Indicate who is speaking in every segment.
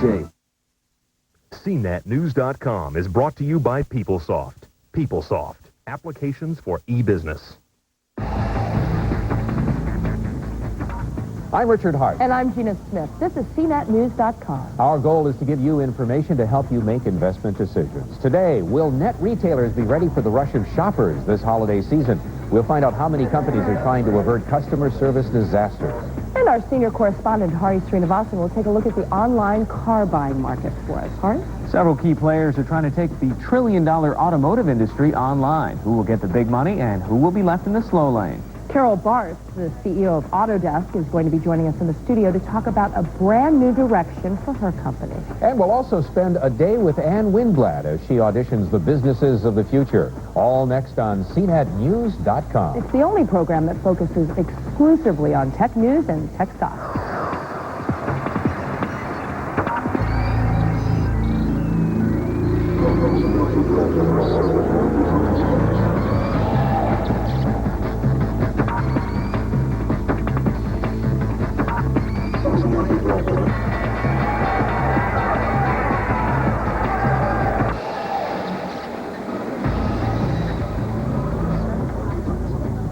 Speaker 1: CNBC.
Speaker 2: CNETnews.com is brought to you by PeopleSoft. PeopleSoft, applications for e-business.
Speaker 3: I'm Richard Hart.
Speaker 4: And I'm Gina Smith. This is CNETnews.com.
Speaker 3: Our goal is to give you information to help you make investment decisions. Today, will net retailers be ready for the rush of shoppers this holiday season? We'll find out how many companies are trying to avert customer service disasters.
Speaker 4: And our senior correspondent, Hari Srinivasan, will take a look at the online car buying market for us. Hari?
Speaker 5: Several key players are trying to take the trillion-dollar automotive industry online. Who will get the big money and who will be left in the slow lane?
Speaker 4: Carol Barth, the CEO of Autodesk, is going to be joining us in the studio to talk about a brand new direction for her company.
Speaker 3: And we'll also spend a day with Ann Winblad as she auditions the businesses of the future. All next on CNETnews.com.
Speaker 4: It's the only program that focuses exclusively on tech news and tech stocks.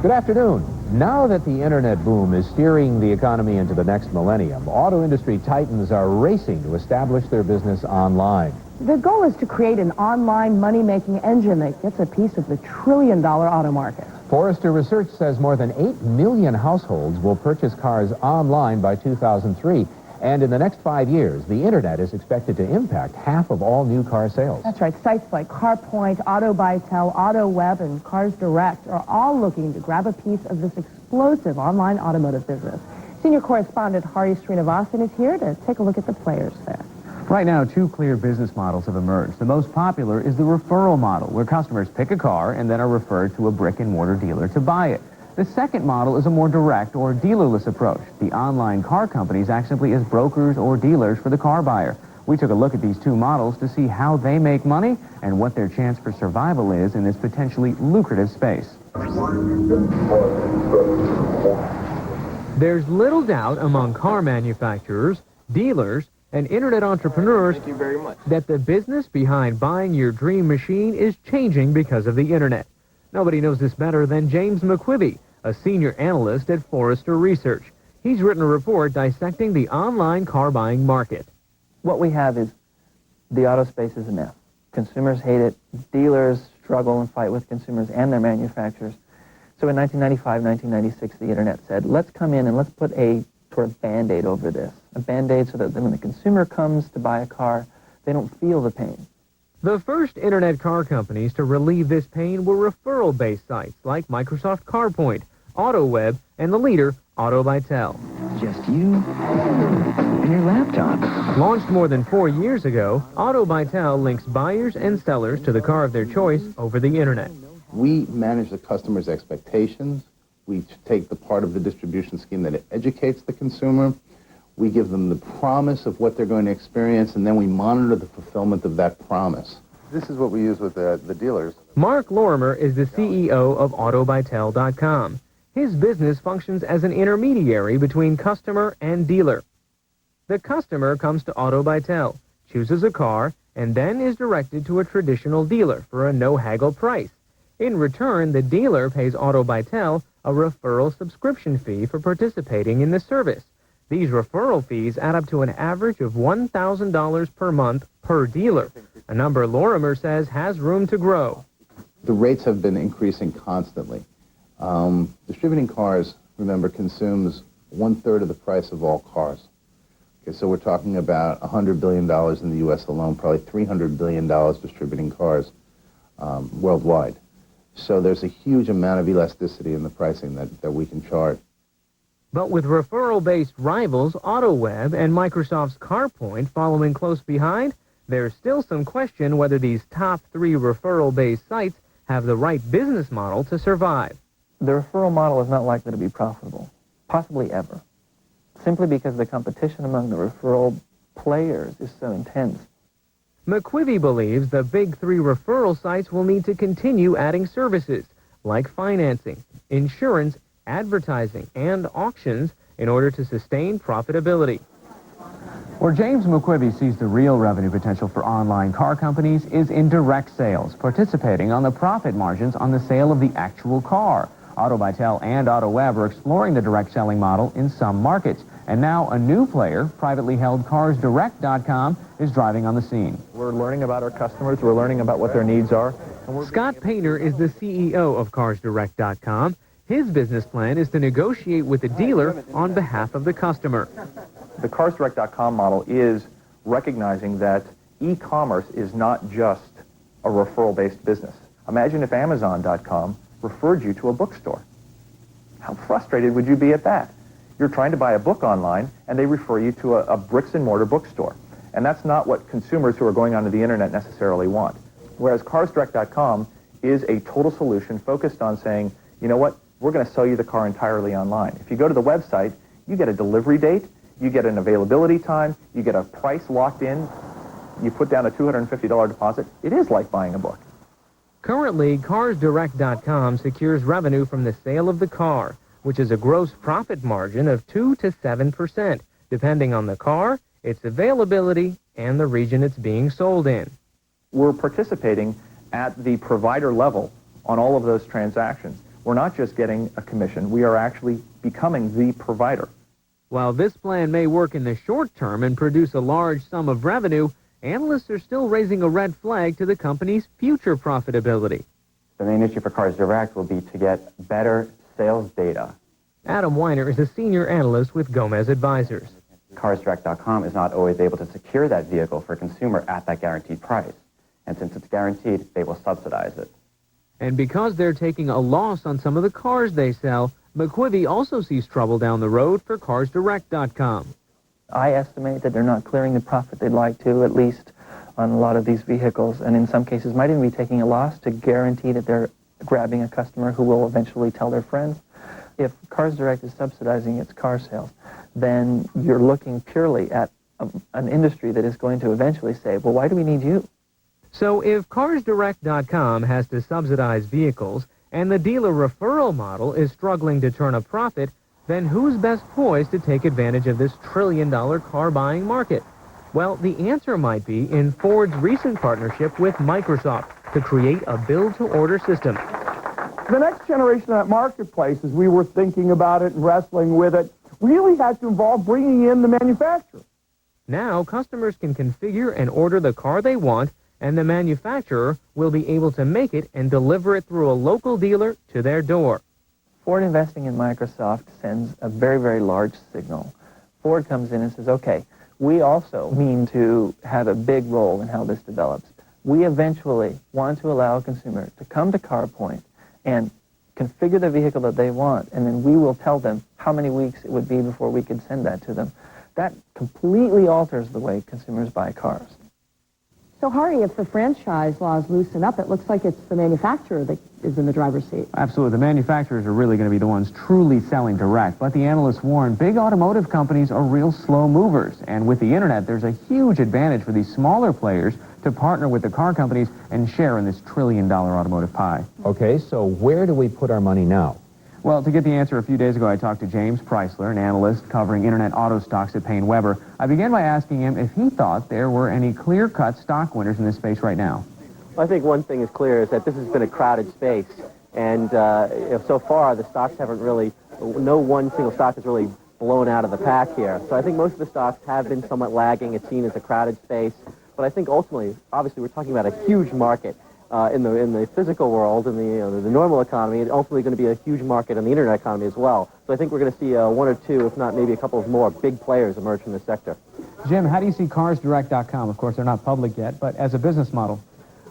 Speaker 3: Good afternoon. Now that the internet boom is steering the economy into the next millennium, auto industry titans are racing to establish their business online.
Speaker 4: The goal is to create an online money-making engine that gets a piece of the trillion-dollar auto market.
Speaker 3: Forrester Research says more than 8 million households will purchase cars online by 2003. And in the next 5 years, the internet is expected to impact half of all new car sales.
Speaker 4: That's right. Sites like CarPoint, AutoBuyTel, AutoWeb, and Cars Direct are all looking to grab a piece of this explosive online automotive business. Senior correspondent Hari Srinivasan is here to take a look at the players there.
Speaker 5: Right now, two clear business models have emerged. The most popular is the referral model, where customers pick a car and then are referred to a brick-and-mortar dealer to buy it. The second model is a more direct or dealerless approach. The online car companies act simply as brokers or dealers for the car buyer. We took a look at these two models to see how they make money and what their chance for survival is in this potentially lucrative space. There's little doubt among car manufacturers, dealers, and internet entrepreneurs that the business behind buying your dream machine is changing because of the internet. Nobody knows this better than James McQuivey, a senior analyst at Forrester Research. He's written a report dissecting the online car buying market.
Speaker 6: What we have is the auto space is a mess. Consumers hate it. Dealers struggle and fight with consumers and their manufacturers. So in 1995, 1996, the internet said, let's come in and let's put a sort of Band-Aid over this. A Band-Aid so that when the consumer comes to buy a car, they don't feel the pain.
Speaker 5: The first internet car companies to relieve this pain were referral-based sites like Microsoft CarPoint, AutoWeb, and the leader, AutoBuyTel.
Speaker 1: Just you and your laptop.
Speaker 5: Launched more than 4 years ago, AutoBuyTel links buyers and sellers to the car of their choice over the internet.
Speaker 7: We manage the customer's expectations. We take the part of the distribution scheme that educates the consumer. We give them the promise of what they're going to experience, and then we monitor the fulfillment of that promise.
Speaker 8: This is what we use with the dealers.
Speaker 5: Mark Lorimer is the CEO of AutoBuyTel.com. His business functions as an intermediary between customer and dealer. The customer comes to AutoBuyTel, chooses a car, and then is directed to a traditional dealer for a no-haggle price. In return, the dealer pays AutoBuyTel a referral subscription fee for participating in the service. These referral fees add up to an average of $1,000 per month per dealer, a number Lorimer says has room to grow.
Speaker 7: The rates have been increasing constantly. Distributing cars, remember, consumes 1/3 of the price of all cars. Okay, so we're talking about $100 billion in the U.S. alone, probably $300 billion distributing cars worldwide. So there's a huge amount of elasticity in the pricing that we can charge.
Speaker 5: But with referral-based rivals AutoWeb and Microsoft's CarPoint following close behind, there's still some question whether these top three referral-based sites have the right business model to survive.
Speaker 6: The referral model is not likely to be profitable, possibly ever, simply because the competition among the referral players is so intense.
Speaker 5: McQuivey believes the big three referral sites will need to continue adding services like financing, insurance, advertising, and auctions in order to sustain profitability.
Speaker 3: Where James McQuibby sees the real revenue potential for online car companies is in direct sales, participating on the profit margins on the sale of the actual car. AutoBytel and AutoWeb are exploring the direct selling model in some markets. And now a new player, privately held CarsDirect.com, is driving on the scene.
Speaker 6: We're learning about our customers. We're learning about what their needs are.
Speaker 5: Scott Painter is the CEO of CarsDirect.com. His business plan is to negotiate with the dealer on behalf of the customer.
Speaker 9: The CarsDirect.com model is recognizing that e-commerce is not just a referral-based business. Imagine if Amazon.com referred you to a bookstore. How frustrated would you be at that? You're trying to buy a book online, and they refer you to a bricks-and-mortar bookstore. And that's not what consumers who are going onto the internet necessarily want. Whereas CarsDirect.com is a total solution focused on saying, you know what, we're going to sell you the car entirely online. If you go to the website, you get a delivery date, you get an availability time, you get a price locked in, you put down a $250 deposit. It is like buying a book.
Speaker 5: Currently, CarsDirect.com secures revenue from the sale of the car, which is a gross profit margin of 2 to 7%, depending on the car, its availability, and the region it's being sold in.
Speaker 9: We're participating at the provider level on all of those transactions. We're not just getting a commission, we are actually becoming the provider.
Speaker 5: While this plan may work in the short term and produce a large sum of revenue, analysts are still raising a red flag to the company's future profitability.
Speaker 10: The main issue for Cars Direct will be to get better sales data.
Speaker 5: Adam Weiner is a senior analyst with Gomez Advisors.
Speaker 10: CarsDirect.com is not always able to secure that vehicle for a consumer at that guaranteed price. And since it's guaranteed, they will subsidize it.
Speaker 5: And because they're taking a loss on some of the cars they sell, McQuivy also sees trouble down the road for CarsDirect.com.
Speaker 6: I estimate that they're not clearing the profit they'd like to, at least on a lot of these vehicles, and in some cases might even be taking a loss to guarantee that they're grabbing a customer who will eventually tell their friends. If Cars Direct is subsidizing its car sales, then you're looking purely at an industry that is going to eventually say, well, why do we need you?
Speaker 5: So if CarsDirect.com has to subsidize vehicles and the dealer referral model is struggling to turn a profit, then who's best poised to take advantage of this trillion-dollar car buying market? Well, the answer might be in Ford's recent partnership with Microsoft to create a build-to-order system.
Speaker 11: The next generation of that marketplace, as we were thinking about it and wrestling with it, really had to involve bringing in the manufacturer.
Speaker 5: Now, customers can configure and order the car they want, and the manufacturer will be able to make it and deliver it through a local dealer to their door.
Speaker 6: Ford investing in Microsoft sends a very, very large signal. Ford comes in and says, okay, we also mean to have a big role in how this develops. We eventually want to allow a consumer to come to CarPoint and configure the vehicle that they want, and then we will tell them how many weeks it would be before we could send that to them. That completely alters the way consumers buy cars.
Speaker 4: So, Hari, if the franchise laws loosen up, it looks like it's the manufacturer that is in the driver's seat.
Speaker 3: Absolutely. The manufacturers are really going to be the ones truly selling direct. But the analysts warn big automotive companies are real slow movers. And with the internet, there's a huge advantage for these smaller players to partner with the car companies and share in this trillion-dollar automotive pie. Okay, so where do we put our money now? Well, to get the answer, a few days ago, I talked to James Preisler, an analyst covering internet auto stocks at Payne Weber. I began by asking him if he thought there were any clear-cut stock winners in this space right now.
Speaker 12: Well, I think one thing is clear is that this has been a crowded space. And so far, the stocks haven't really, no one single stock has really blown out of the pack here. So I think most of the stocks have been somewhat lagging. It's seen as a crowded space. But I think ultimately, obviously, we're talking about a huge market. In the physical world, in the normal economy, and ultimately going to be a huge market in the internet economy as well. So I think we're going to see one or two, if not maybe a couple of more, big players emerge from this sector.
Speaker 3: Jim, how do you see CarsDirect.com? Of course, they're not public yet, but as a business model.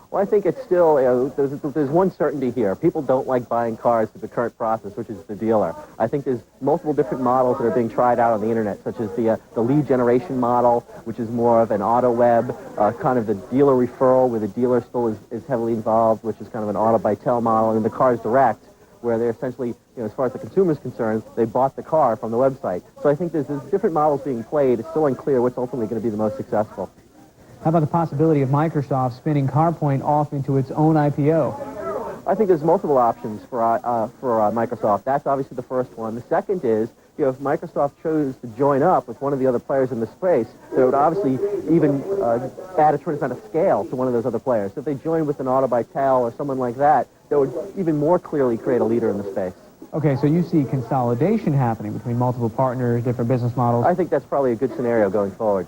Speaker 12: Well, I think it's still, there's one certainty here. People don't like buying cars through the current process, which is the dealer. I think there's multiple different models that are being tried out on the internet, such as the lead generation model, which is more of an auto web, kind of the dealer referral, where the dealer still is heavily involved, which is kind of an AutoBytel model, and the Cars Direct, where they're essentially, as far as the consumer is concerned, they bought the car from the website. So I think there's different models being played. It's still unclear what's ultimately going to be the most successful.
Speaker 3: How about the possibility of Microsoft spinning CarPoint off into its own IPO?
Speaker 12: I think there's multiple options for Microsoft. That's obviously the first one. The second is if Microsoft chose to join up with one of the other players in the space, that would obviously even add a tremendous amount of scale to one of those other players. If they joined with an Auto by Tel or someone like that, that would even more clearly create a leader in the space.
Speaker 5: Okay, so you see consolidation happening between multiple partners, different business models.
Speaker 12: I think that's probably a good scenario going forward.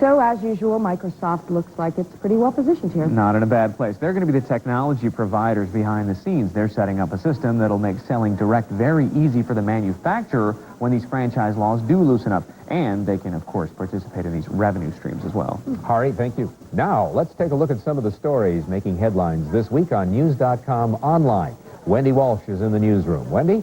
Speaker 4: So, as usual, Microsoft looks like it's pretty well positioned here.
Speaker 13: Not in a bad place. They're going to be the technology providers behind the scenes. They're setting up a system that'll make selling direct very easy for the manufacturer when these franchise laws do loosen up. And they can, of course, participate in these revenue streams as well.
Speaker 3: Hari, thank you. Now, let's take a look at some of the stories making headlines this week on News.com online. Wendy Walsh is in the newsroom. Wendy?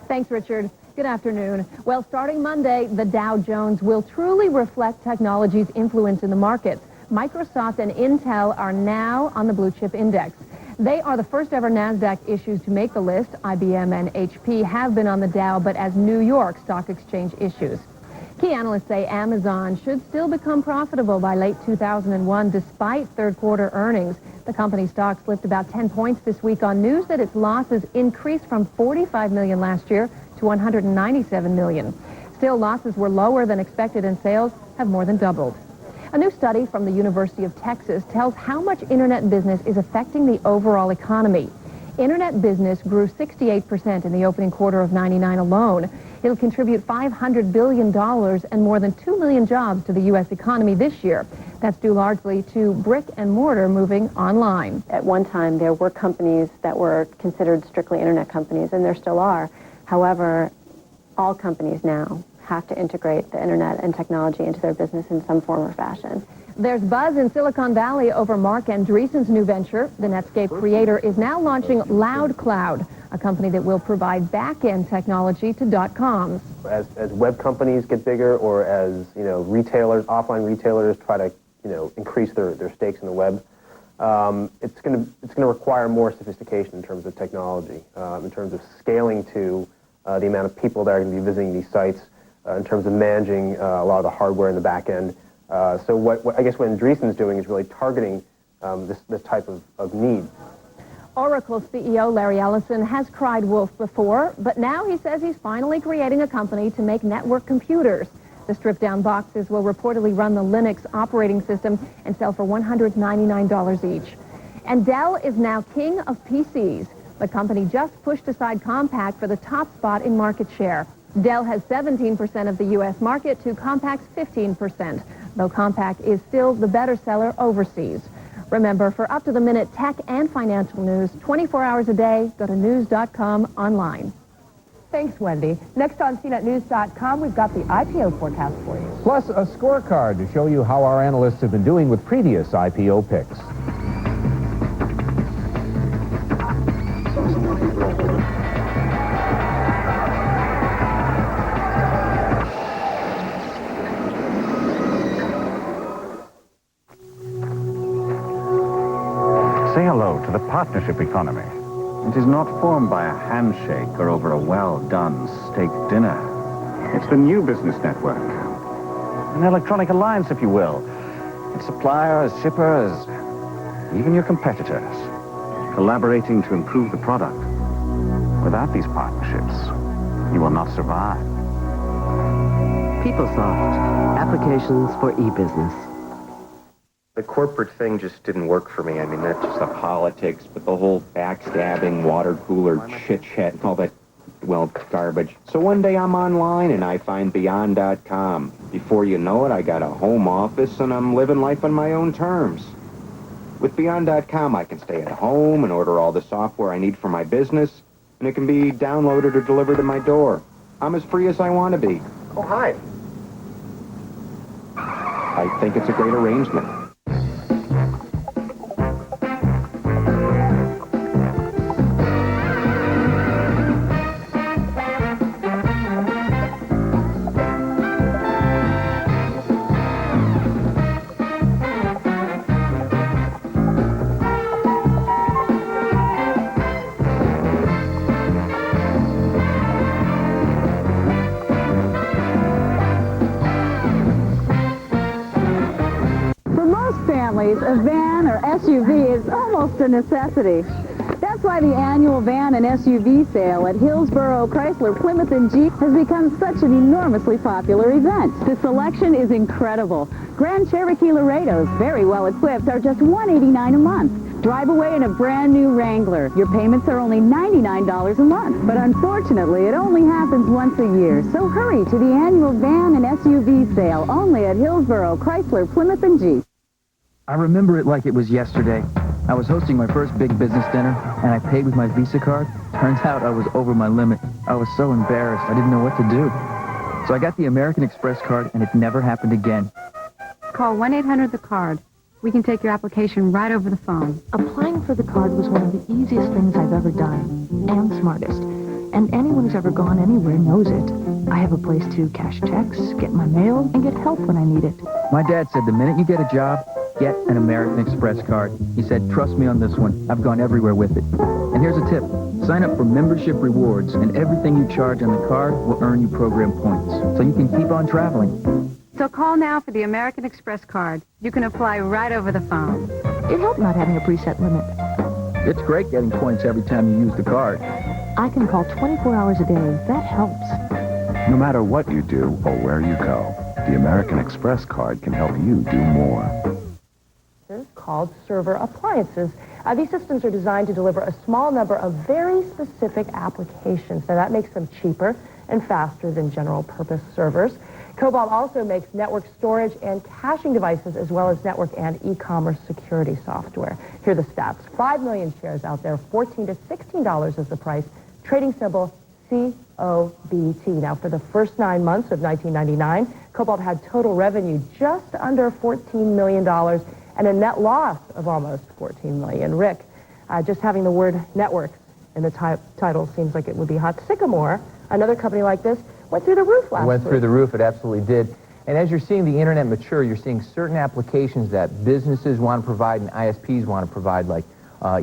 Speaker 14: Thanks, Richard. Good afternoon. Well, starting Monday, the Dow Jones will truly reflect technology's influence in the markets. Microsoft and Intel are now on the blue chip index. They are the first ever NASDAQ issues to make the list. IBM and HP have been on the Dow, but as New York Stock Exchange issues. Key analysts say Amazon should still become profitable by late 2001 despite third quarter earnings. The company stock slipped about 10 points this week on news that its losses increased from $45 million last year to $197 million. Still, losses were lower than expected and sales have more than doubled. A new study from the University of Texas tells how much internet business is affecting the overall economy. Internet business grew 68% in the opening quarter of '99 alone. It'll contribute $500 billion and more than 2 million jobs to the U.S. economy this year. That's due largely to brick and mortar moving online.
Speaker 15: At one time, there were companies that were considered strictly internet companies, and there still are. However, all companies now have to integrate the internet and technology into their business in some form or fashion.
Speaker 14: There's buzz in Silicon Valley over Mark Andreessen's new venture. The Netscape creator is now launching LoudCloud, a company that will provide back-end technology to .coms.
Speaker 16: As web companies get bigger, or as retailers, offline retailers try to increase their stakes in the web, it's going to require more sophistication in terms of technology, in terms of scaling to the amount of people that are going to be visiting these sites, in terms of managing a lot of the hardware in the back end. So what I guess what Andreessen's doing is really targeting this type of need.
Speaker 14: Oracle CEO Larry Ellison has cried wolf before, but now he says he's finally creating a company to make network computers. The stripped-down boxes will reportedly run the Linux operating system and sell for $199 each. And Dell is now king of PCs. The company just pushed aside Compaq for the top spot in market share. Dell has 17% of the U.S. market to Compaq's 15%, though Compaq is still the better seller overseas. Remember, for up-to-the-minute tech and financial news, 24 hours a day, go to news.com online.
Speaker 4: Thanks, Wendy. Next on CNETnews.com, we've got the IPO forecast for you.
Speaker 3: Plus a scorecard to show you how our analysts have been doing with previous IPO picks.
Speaker 17: Say hello to the partnership economy. It is not formed by a handshake or over a well-done steak dinner. It's the new business network. An electronic alliance, if you will. It's suppliers, shippers, even your competitors, collaborating to improve the product. Without these partnerships, you will not survive.
Speaker 18: PeopleSoft, applications for e-business.
Speaker 19: The corporate thing just didn't work for me. I mean, not just the politics, but the whole backstabbing, water cooler chit-chat, and all that, well, garbage. So one day I'm online and I find Beyond.com. Before you know it, I got a home office and I'm living life on my own terms. With Beyond.com, I can stay at home and order all the software I need for my business, and it can be downloaded or delivered to my door. I'm as free as I want to be.
Speaker 16: Oh, hi.
Speaker 19: I think it's a great arrangement.
Speaker 20: A van or SUV is almost a necessity. That's That's why the annual van and SUV sale at Hillsborough Chrysler Plymouth and Jeep has become such an enormously popular event. The selection is incredible. Grand Cherokee Laredos, very well equipped, are just $189 a month. Drive away in a brand new Wrangler. Your payments are only $99 a month. But unfortunately, it only happens once a year. So hurry to the annual van and SUV sale only at Hillsborough Chrysler Plymouth and Jeep.
Speaker 21: I remember it like it was yesterday. I was hosting my first big business dinner, and I paid with my Visa card. Turns out I was over my limit. I was so embarrassed, I didn't know what to do. So I got the American Express card, and it never happened again.
Speaker 22: Call 1-800-THE-CARD. We can take your application right over the phone.
Speaker 23: Applying for the card was one of the easiest things I've ever done, and smartest. And anyone who's ever gone anywhere knows it. I have a place to cash checks, get my mail, and get help when I need it.
Speaker 21: My dad said the minute you get a job, get an American Express card. He said, trust me on this one. I've gone everywhere with it. And here's a tip. Sign up for membership rewards, and everything you charge on the card will earn you program points, so you can keep on traveling.
Speaker 22: So call now for the American Express card. You can apply right over the phone.
Speaker 23: It helped not having a preset limit.
Speaker 21: It's great getting points every time you use the card.
Speaker 23: I can call 24 hours a day. That helps.
Speaker 24: No matter what you do or where you go, the American Express card can help you do more.
Speaker 4: Called server appliances. These systems are designed to deliver a small number of very specific applications. Now that makes them cheaper and faster than general purpose servers. Cobalt also makes network storage and caching devices as well as network and e-commerce security software. Here are the stats. 5 million shares out there, $14 to $16 is the price. Trading symbol COBT. Now for the first 9 months of 1999, Cobalt had total revenue just under $14 million and a net loss of almost $14 million. Rick, just having the word networks in the title seems like it would be hot. Sycamore, another company like this, went through the roof last week.
Speaker 6: Went through the roof, it absolutely did. And as you're seeing the internet mature, you're seeing certain applications that businesses want to provide and ISPs want to provide, like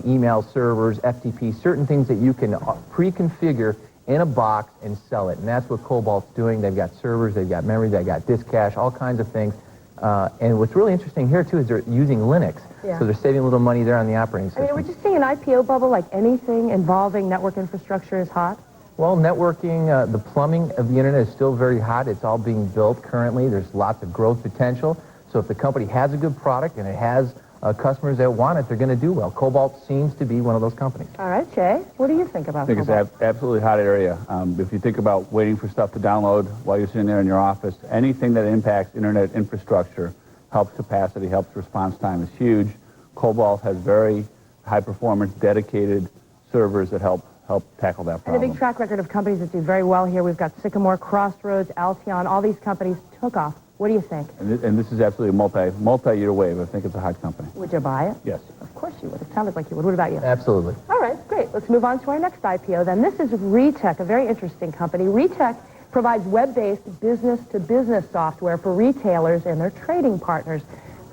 Speaker 6: email servers, FTP, certain things that you can pre-configure in a box and sell it. And that's what Cobalt's doing. They've got servers, they've got memory, they've got disk cache, all kinds of things. And what's really interesting here, too, is they're using Linux.
Speaker 4: Yeah.
Speaker 6: So they're saving a little money there on the operating system.
Speaker 4: I mean, we're just seeing an IPO bubble, like anything involving network infrastructure is hot.
Speaker 6: Well, networking, the plumbing of the internet is still very hot. It's all being built currently. There's lots of growth potential. So if the company has a good product and it has customers that want it, they're going to do well. Cobalt seems to be one of those companies.
Speaker 4: All right, Jay, what do you think about
Speaker 25: I think
Speaker 4: Cobalt?
Speaker 25: it's absolutely hot area. If you think about waiting for stuff to download while you're sitting there in your office, anything that impacts internet infrastructure helps capacity, helps response time is huge. Cobalt has very high-performance, dedicated servers that help tackle that problem.
Speaker 4: And a big track record of companies that do very well here. We've got Sycamore, Crossroads, Alteon, all these companies took off. What do you think?
Speaker 25: And this is absolutely a multi-year wave. I think it's a hot company.
Speaker 4: Would you buy it?
Speaker 25: Yes.
Speaker 4: Of course you would. It sounded like you would. What about you?
Speaker 6: Absolutely.
Speaker 4: All right, great. Let's move on to our next IPO then. This is Retech, a very interesting company. Retech provides web-based business-to-business software for retailers and their trading partners.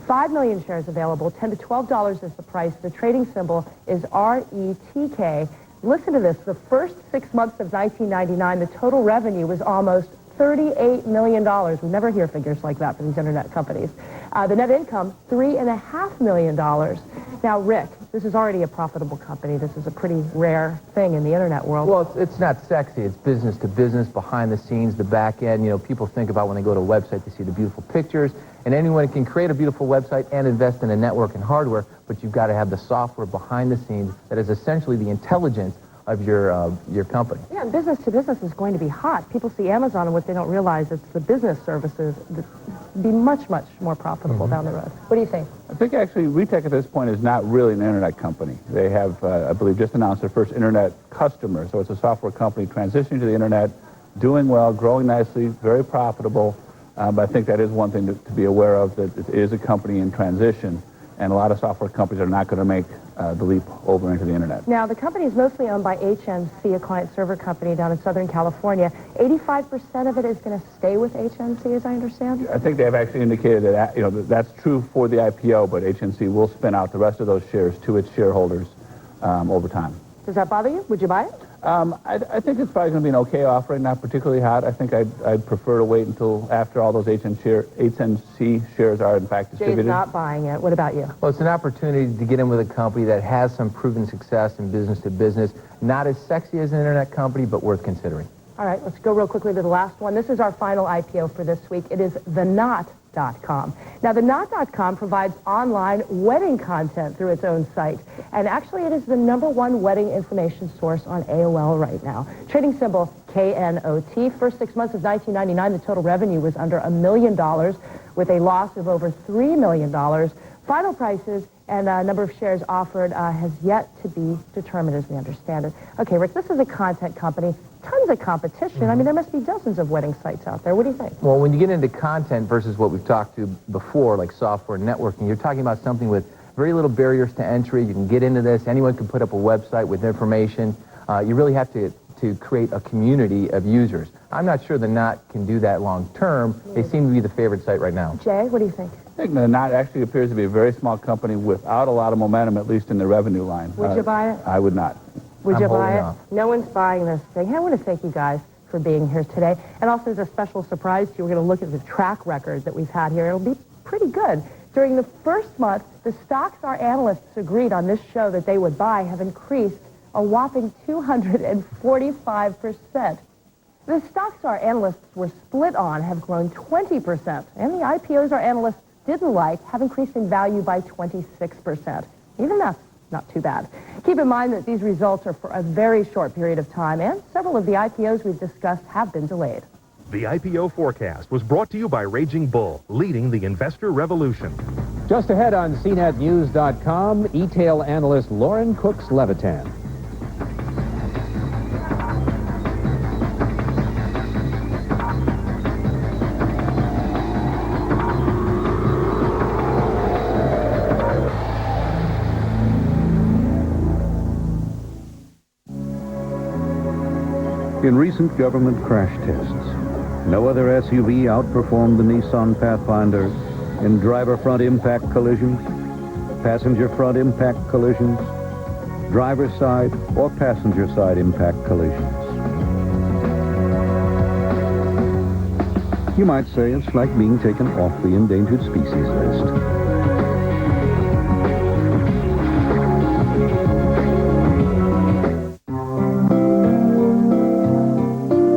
Speaker 4: 5 million shares available, $10 to $12 is the price. The trading symbol is RETK. Listen to this. The first 6 months of 1999, the total revenue was almost $38 million. We never hear figures like that for these internet companies. The net income, $3.5 million. Now, Rick, this is already a profitable company. This is a pretty rare thing in the internet world.
Speaker 6: Well, it's not sexy. It's business to business, behind the scenes, the back end. You know, people think about when they go to a website, they see the beautiful pictures. And anyone can create a beautiful website and invest in a network and hardware, but you've got to have the software behind the scenes that is essentially the intelligence of your company.
Speaker 4: Yeah, and business to business is going to be hot. People see Amazon, and what they don't realize is the business services that be much, much more profitable down the road. What do you think?
Speaker 25: I think actually Retech at this point is not really an internet company. They have, I believe, just announced their first internet customer. So it's a software company transitioning to the internet, doing well, growing nicely, very profitable. But I think that is one thing to be aware of, that it is a company in transition. And a lot of software companies are not going to make the leap over into the internet.
Speaker 4: Now, the company is mostly owned by HNC, a client-server company down in Southern California. 85% of it is going to stay with HNC, as I understand?
Speaker 25: I think they've actually indicated that, that's true for the IPO, but HNC will spin out the rest of those shares to its shareholders over time.
Speaker 4: Does that bother you? Would you buy it?
Speaker 25: I think it's probably going to be an okay offering, not particularly hot. I think I'd prefer to wait until after all those HNC shares are in fact distributed.
Speaker 4: Jay's not buying it. What about you?
Speaker 1: Well, it's an opportunity to get in with a company that has some proven success in business to business. Not as sexy as an internet company, but worth considering.
Speaker 4: All right, let's go real quickly to the last one. This is our final IPO for this week. It is TheKnot.com. Now, TheKnot.com provides online wedding content through its own site. And actually, it is the #1 wedding information source on AOL right now. Trading symbol KNOT. First 6 months of 1999, the total revenue was under $1 million with a loss of over $3 million. Final prices and number of shares offered has yet to be determined, as we understand it. Okay, Rick, this is a content company. Tons of competition. I mean, there must be dozens of wedding sites out there. What do you think?
Speaker 1: Well, when you get into content versus what we've talked to before, like software networking, you're talking about something with very little barriers to entry. You can get into this. Anyone can put up a website with information. You really have to create a community of users. I'm not sure the Knot can do that long term. They seem to be the favorite site right now.
Speaker 4: Jay, what do you think?
Speaker 25: I think the Knot actually appears to be a very small company without a lot of momentum, at least in the revenue line.
Speaker 4: Would you buy it?
Speaker 25: I would not.
Speaker 4: Would you buy it?
Speaker 1: Off.
Speaker 4: No one's buying this thing. Hey, I want to thank you guys for being here today. And also, as a special surprise to you, we're going to look at the track record that we've had here. It'll be pretty good. During the first month, the stocks our analysts agreed on this show that they would buy have increased a whopping 245%. The stocks our analysts were split on have grown 20%. And the IPOs our analysts didn't like have increased in value by 26%. Even that's not too bad. Keep in mind that these results are for a very short period of time, and several of the IPOs we've discussed have been delayed.
Speaker 2: The IPO forecast was brought to you by Raging Bull, leading the investor revolution.
Speaker 3: Just ahead on CNETnews.com, e-tail analyst Lauren Cooks-Levitan.
Speaker 24: In recent government crash tests, no other SUV outperformed the Nissan Pathfinder in driver front impact collisions, passenger front impact collisions, driver side or passenger side impact collisions. You might say it's like being taken off the endangered species list.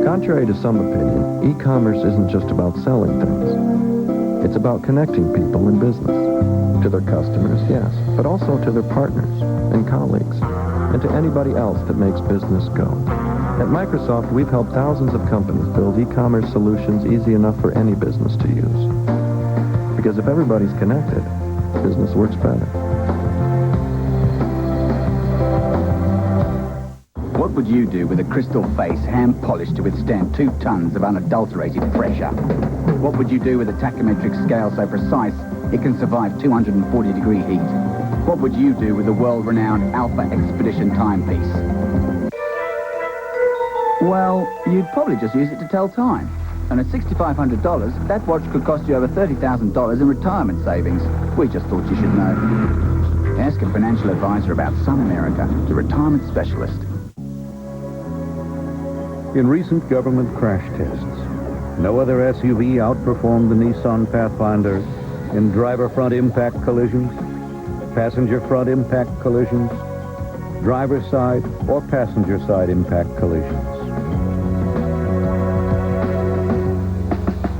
Speaker 7: Contrary to some opinion, e-commerce isn't just about selling things. It's about connecting people in business. To their customers, yes, but also to their partners and colleagues, and to anybody else that makes business go. At Microsoft, we've helped thousands of companies build e-commerce solutions easy enough for any business to use. Because if everybody's connected, business works better.
Speaker 8: What would you do with a crystal face hand polished to withstand 2 tons of unadulterated pressure? What would you do with a tachometric scale so precise it can survive 240-degree heat? What would you do with a world-renowned Alpha Expedition timepiece? Well, you'd probably just use it to tell time. And at $6,500, that watch could cost you over $30,000 in retirement savings. We just thought you should know. Ask a financial advisor about Sun America, the retirement specialist.
Speaker 24: In recent government crash tests, no other SUV outperformed the Nissan Pathfinder in driver front impact collisions, passenger front impact collisions, driver side or passenger side impact collisions.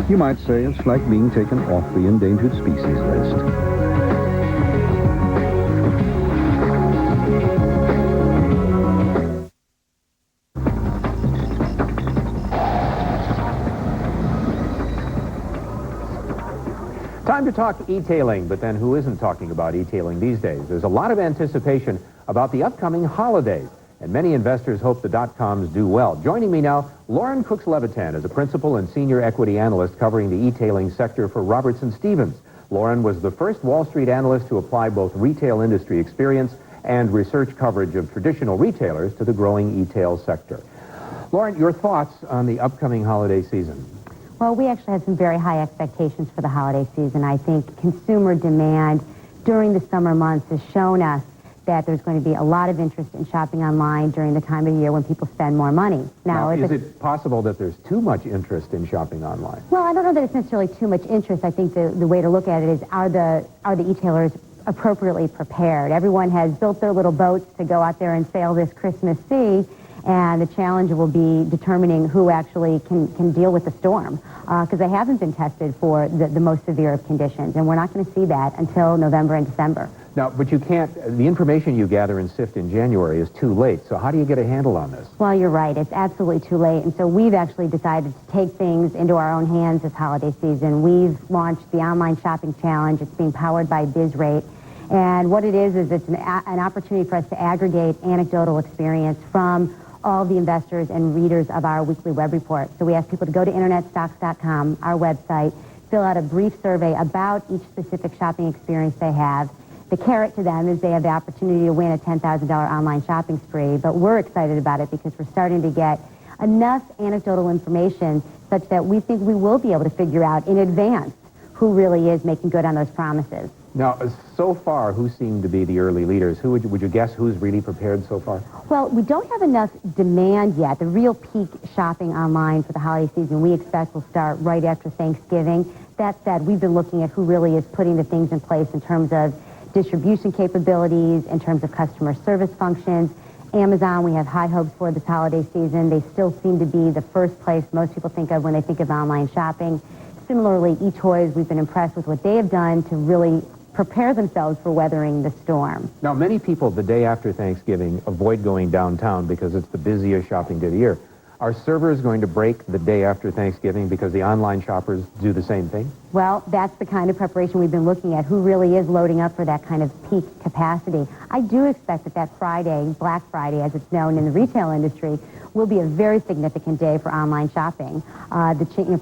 Speaker 24: You might say it's like being taken off the endangered species list.
Speaker 3: Time to talk e-tailing, but then who isn't talking about e-tailing these days? There's a lot of anticipation about the upcoming holidays, and many investors hope the dot-coms do well. Joining me now, Lauren Cooks-Levitan is a principal and senior equity analyst covering the e-tailing sector for Robertson Stephens. Lauren was the first Wall Street analyst to apply both retail industry experience and research coverage of traditional retailers to the growing e-tail sector. Lauren, your thoughts on the upcoming holiday season?
Speaker 9: Well, we actually had some very high expectations for the holiday season. I think consumer demand during the summer months has shown us that there's going to be a lot of interest in shopping online during the time of year when people spend more money.
Speaker 3: Now is it possible that there's too much interest in shopping online?
Speaker 9: Well, I don't know that it's necessarily too much interest. I think the way to look at it is, are the e-tailers appropriately prepared? Everyone has built their little boats to go out there and sail this Christmas sea, and the challenge will be determining who actually can deal with the storm, because they haven't been tested for the most severe of conditions, and we're not going to see that until November and December.
Speaker 3: Now, but you can't, the information you gather and sift in January is too late, so how do you get a handle on this?
Speaker 9: Well, you're right. It's absolutely too late, and so we've actually decided to take things into our own hands this holiday season. We've launched the Online Shopping Challenge. It's being powered by BizRate, and what it is it's an opportunity for us to aggregate anecdotal experience from all the investors and readers of our weekly web report. So we ask people to go to internetstocks.com, our website, fill out a brief survey about each specific shopping experience they have. The carrot to them is they have the opportunity to win a $10,000 online shopping spree, but we're excited about it because we're starting to get enough anecdotal information such that we think we will be able to figure out in advance who really is making good on those promises.
Speaker 3: Now, so far, who seem to be the early leaders? Who would you guess who's really prepared so far?
Speaker 9: Well, we don't have enough demand yet. The real peak shopping online for the holiday season we expect will start right after Thanksgiving. That said, we've been looking at who really is putting the things in place in terms of distribution capabilities, in terms of customer service functions. Amazon, we have high hopes for this holiday season. They still seem to be the first place most people think of when they think of online shopping. Similarly, eToys, we've been impressed with what they have done to really prepare themselves for weathering the storm.
Speaker 3: Now, many people the day after Thanksgiving avoid going downtown because it's the busiest shopping day of the year. Are servers going to break the day after Thanksgiving because the online shoppers do the same thing?
Speaker 9: Well, that's the kind of preparation we've been looking at. Who really is loading up for that kind of peak capacity? I do expect that Friday, Black Friday, as it's known in the retail industry, will be a very significant day for online shopping.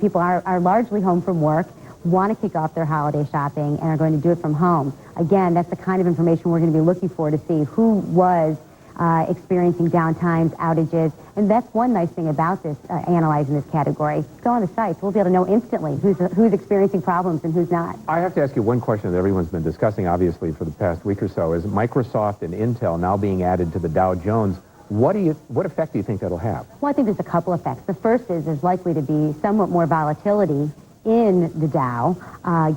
Speaker 9: People are largely home from work, want to kick off their holiday shopping, and are going to do it from home. Again, that's the kind of information we're going to be looking for to see who was experiencing downtimes, outages, and that's one nice thing about this, analyzing this category. Go on the sites, we'll be able to know instantly who's experiencing problems and who's not.
Speaker 3: I have to ask you one question that everyone's been discussing, obviously, for the past week or so, is Microsoft and Intel now being added to the Dow Jones. What effect do you think that'll have?
Speaker 9: Well, I think there's a couple effects. The first is there's likely to be somewhat more volatility in the Dow,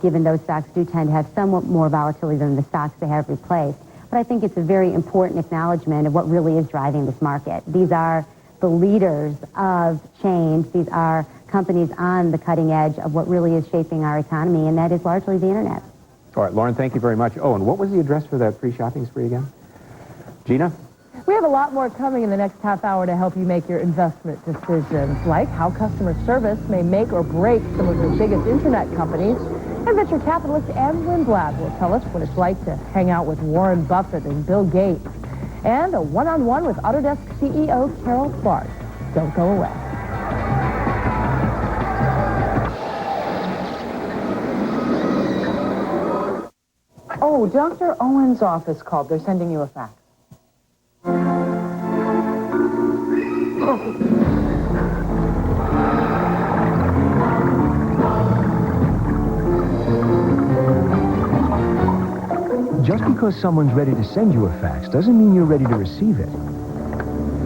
Speaker 9: given those stocks do tend to have somewhat more volatility than the stocks they have replaced. But I think it's a very important acknowledgement of what really is driving this market. These are the leaders of change. These are companies on the cutting edge of what really is shaping our economy, and that is largely the internet.
Speaker 3: All right, Lauren, thank you very much. Oh, and what was the address for that free shopping spree again? Gina?
Speaker 4: We have a lot more coming in the next half hour to help you make your investment decisions, like how customer service may make or break some of the biggest internet companies. And venture capitalist Ann Lindblad will tell us what it's like to hang out with Warren Buffett and Bill Gates. And a one-on-one with Autodesk CEO Carol Clark. Don't go away. Oh, Dr. Owen's office called. They're sending you a fax.
Speaker 5: Just because someone's ready to send you a fax doesn't mean you're ready to receive it.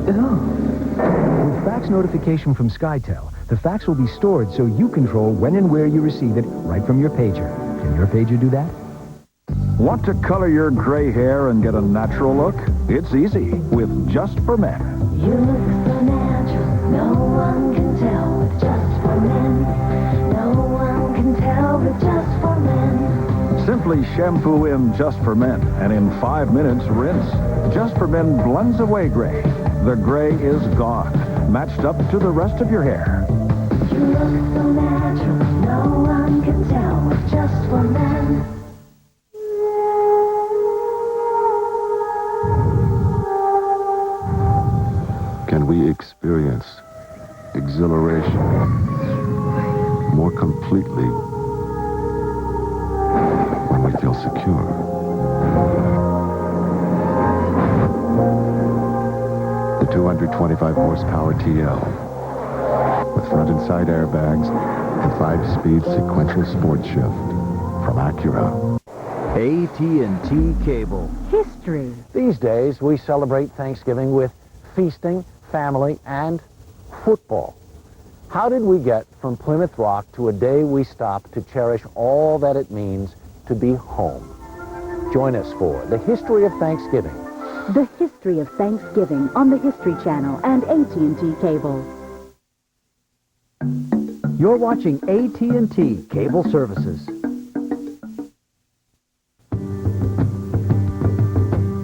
Speaker 5: With fax notification from SkyTel, the fax will be stored so you control when and where you receive it right from your pager. Can your pager do that?
Speaker 10: Want to color your gray hair and get a natural look? It's easy with Just for Men.
Speaker 11: You look so natural, no one can tell with Just for Men. No one can tell with Just for Men.
Speaker 10: Simply shampoo in Just for Men, and in 5 minutes, rinse. Just for Men blends away gray. The gray is gone, matched up to the rest of your hair.
Speaker 11: You look so natural, no one can tell with Just for Men.
Speaker 7: Can we experience exhilaration more completely when we feel secure? The 225 horsepower TL with front and side airbags and 5-speed sequential sport shift from Acura.
Speaker 12: AT&T Cable.
Speaker 23: History.
Speaker 13: These days, we celebrate Thanksgiving with feasting, family, and football. How did we get from Plymouth Rock to a day we stop to cherish all that it means to be home? Join us for The History of Thanksgiving.
Speaker 20: The History of Thanksgiving on the History Channel and AT&T Cable.
Speaker 12: You're watching AT&T Cable Services.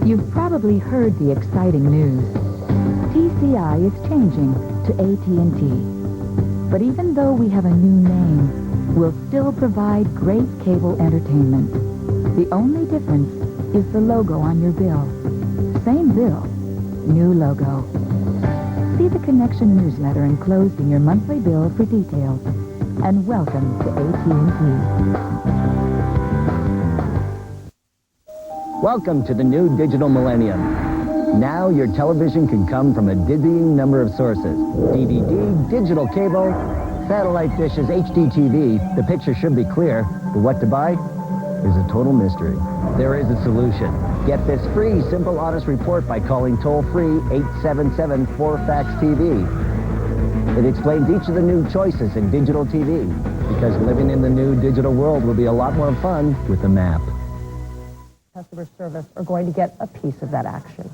Speaker 23: You've probably heard the exciting news. TCI is changing to AT&T. But even though we have a new name, we'll still provide great cable entertainment. The only difference is the logo on your bill. Same bill, new logo. See the connection newsletter enclosed in your monthly bill for details. And welcome to AT&T.
Speaker 14: Welcome to the new digital millennium. Now your television can come from a dizzying number of sources. DVD, digital cable, satellite dishes, HD TV. The picture should be clear, but what to buy is a total mystery. There is a solution. Get this free Simple Honest Report by calling toll-free 877-4FAX-TV. It explains each of the new choices in digital TV, because living in the new digital world will be a lot more fun with the map.
Speaker 4: Customer service are going to get a piece of that action.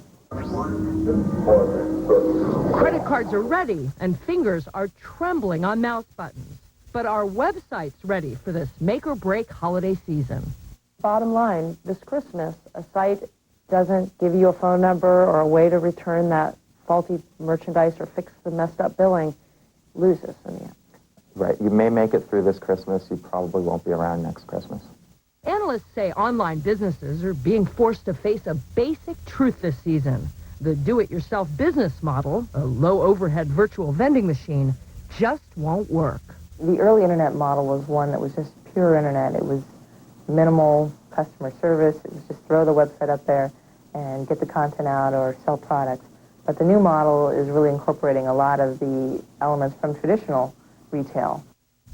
Speaker 15: Credit cards are ready, and fingers are trembling on mouse buttons. But are websites ready for this make-or-break holiday season?
Speaker 4: Bottom line, this Christmas, a site doesn't give you a phone number or a way to return that faulty merchandise or fix the messed up billing, loses in the end.
Speaker 17: Right. You may make it through this Christmas. You probably won't be around next Christmas.
Speaker 15: Analysts say online businesses are being forced to face a basic truth this season. The do-it-yourself business model, a low-overhead virtual vending machine, just won't work.
Speaker 4: The early internet model was one that was just pure internet. It was minimal customer service. It was just throw the website up there and get the content out or sell products. But the new model is really incorporating a lot of the elements from traditional retail.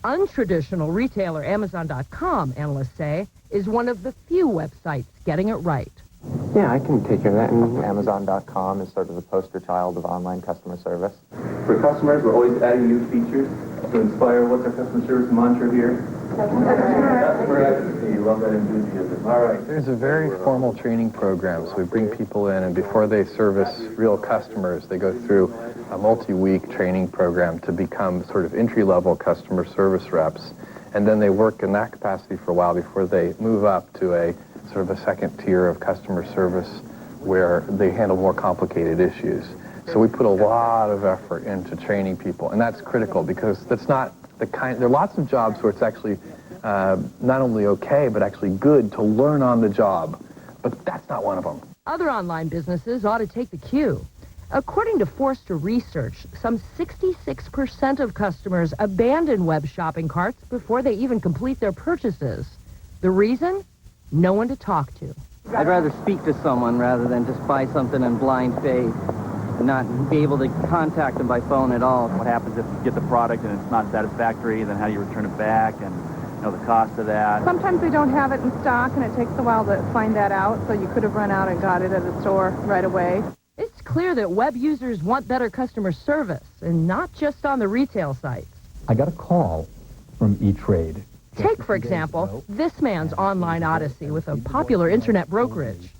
Speaker 15: Untraditional retailer Amazon.com, analysts say, is one of the few websites getting it right.
Speaker 17: Yeah, I can take care of that. And Amazon.com is sort of the poster child of online customer service.
Speaker 26: For customers, we're always adding new features to inspire. What's our customer service mantra here? Customer advocacy. You love that enthusiasm. All right.
Speaker 27: There's a very formal training program. So we bring people in, and before they service real customers, they go through a multi-week training program to become sort of entry-level customer service reps. And then they work in that capacity for a while before they move up to a sort of a second tier of customer service where they handle more complicated issues. So we put a lot of effort into training people, and that's critical because that's not the kind, there are lots of jobs where it's actually not only okay, but actually good to learn on the job, but that's not one of them.
Speaker 15: Other online businesses ought to take the cue. According to Forrester Research, some 66% of customers abandon web shopping carts before they even complete their purchases. The reason? No one to talk to.
Speaker 28: I'd rather speak to someone rather than just buy something in blind faith and not be able to contact them by phone at all.
Speaker 25: What happens if you get the product and it's not satisfactory, then how do you return it back, and the cost of that?
Speaker 29: Sometimes they don't have it in stock, and it takes a while to find that out, so you could have run out and got it at the store right away.
Speaker 15: It's clear that web users want better customer service, and not just on the retail sites.
Speaker 30: I got a call from E-Trade.
Speaker 15: Take, for example, this man's online odyssey with a popular internet brokerage.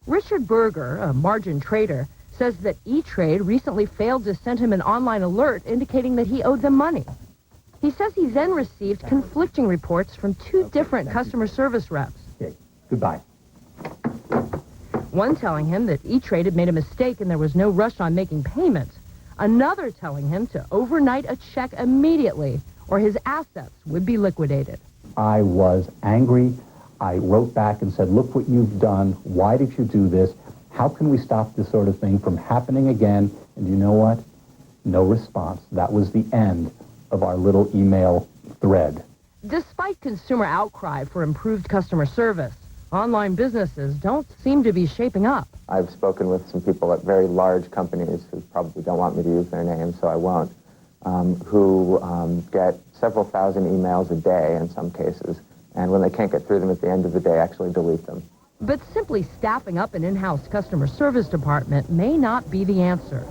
Speaker 15: Richard Berger, a margin trader, says that E-Trade recently failed to send him an online alert indicating that he owed them money. He says he then received conflicting reports from two different customer service reps.
Speaker 30: Okay, goodbye.
Speaker 15: One telling him that E-Trade had made a mistake and there was no rush on making payment. Another telling him to overnight a check immediately or his assets would be liquidated.
Speaker 30: I was angry. I wrote back and said, look what you've done. Why did you do this? How can we stop this sort of thing from happening again? And you know what? No response. That was the end of our little email thread.
Speaker 15: Despite consumer outcry for improved customer service, online businesses don't seem to be shaping up.
Speaker 17: I've spoken with some people at very large companies who probably don't want me to use their names, so I won't, who get several thousand emails a day in some cases, and when they can't get through them at the end of the day, actually delete them.
Speaker 15: But simply staffing up an in-house customer service department may not be the answer.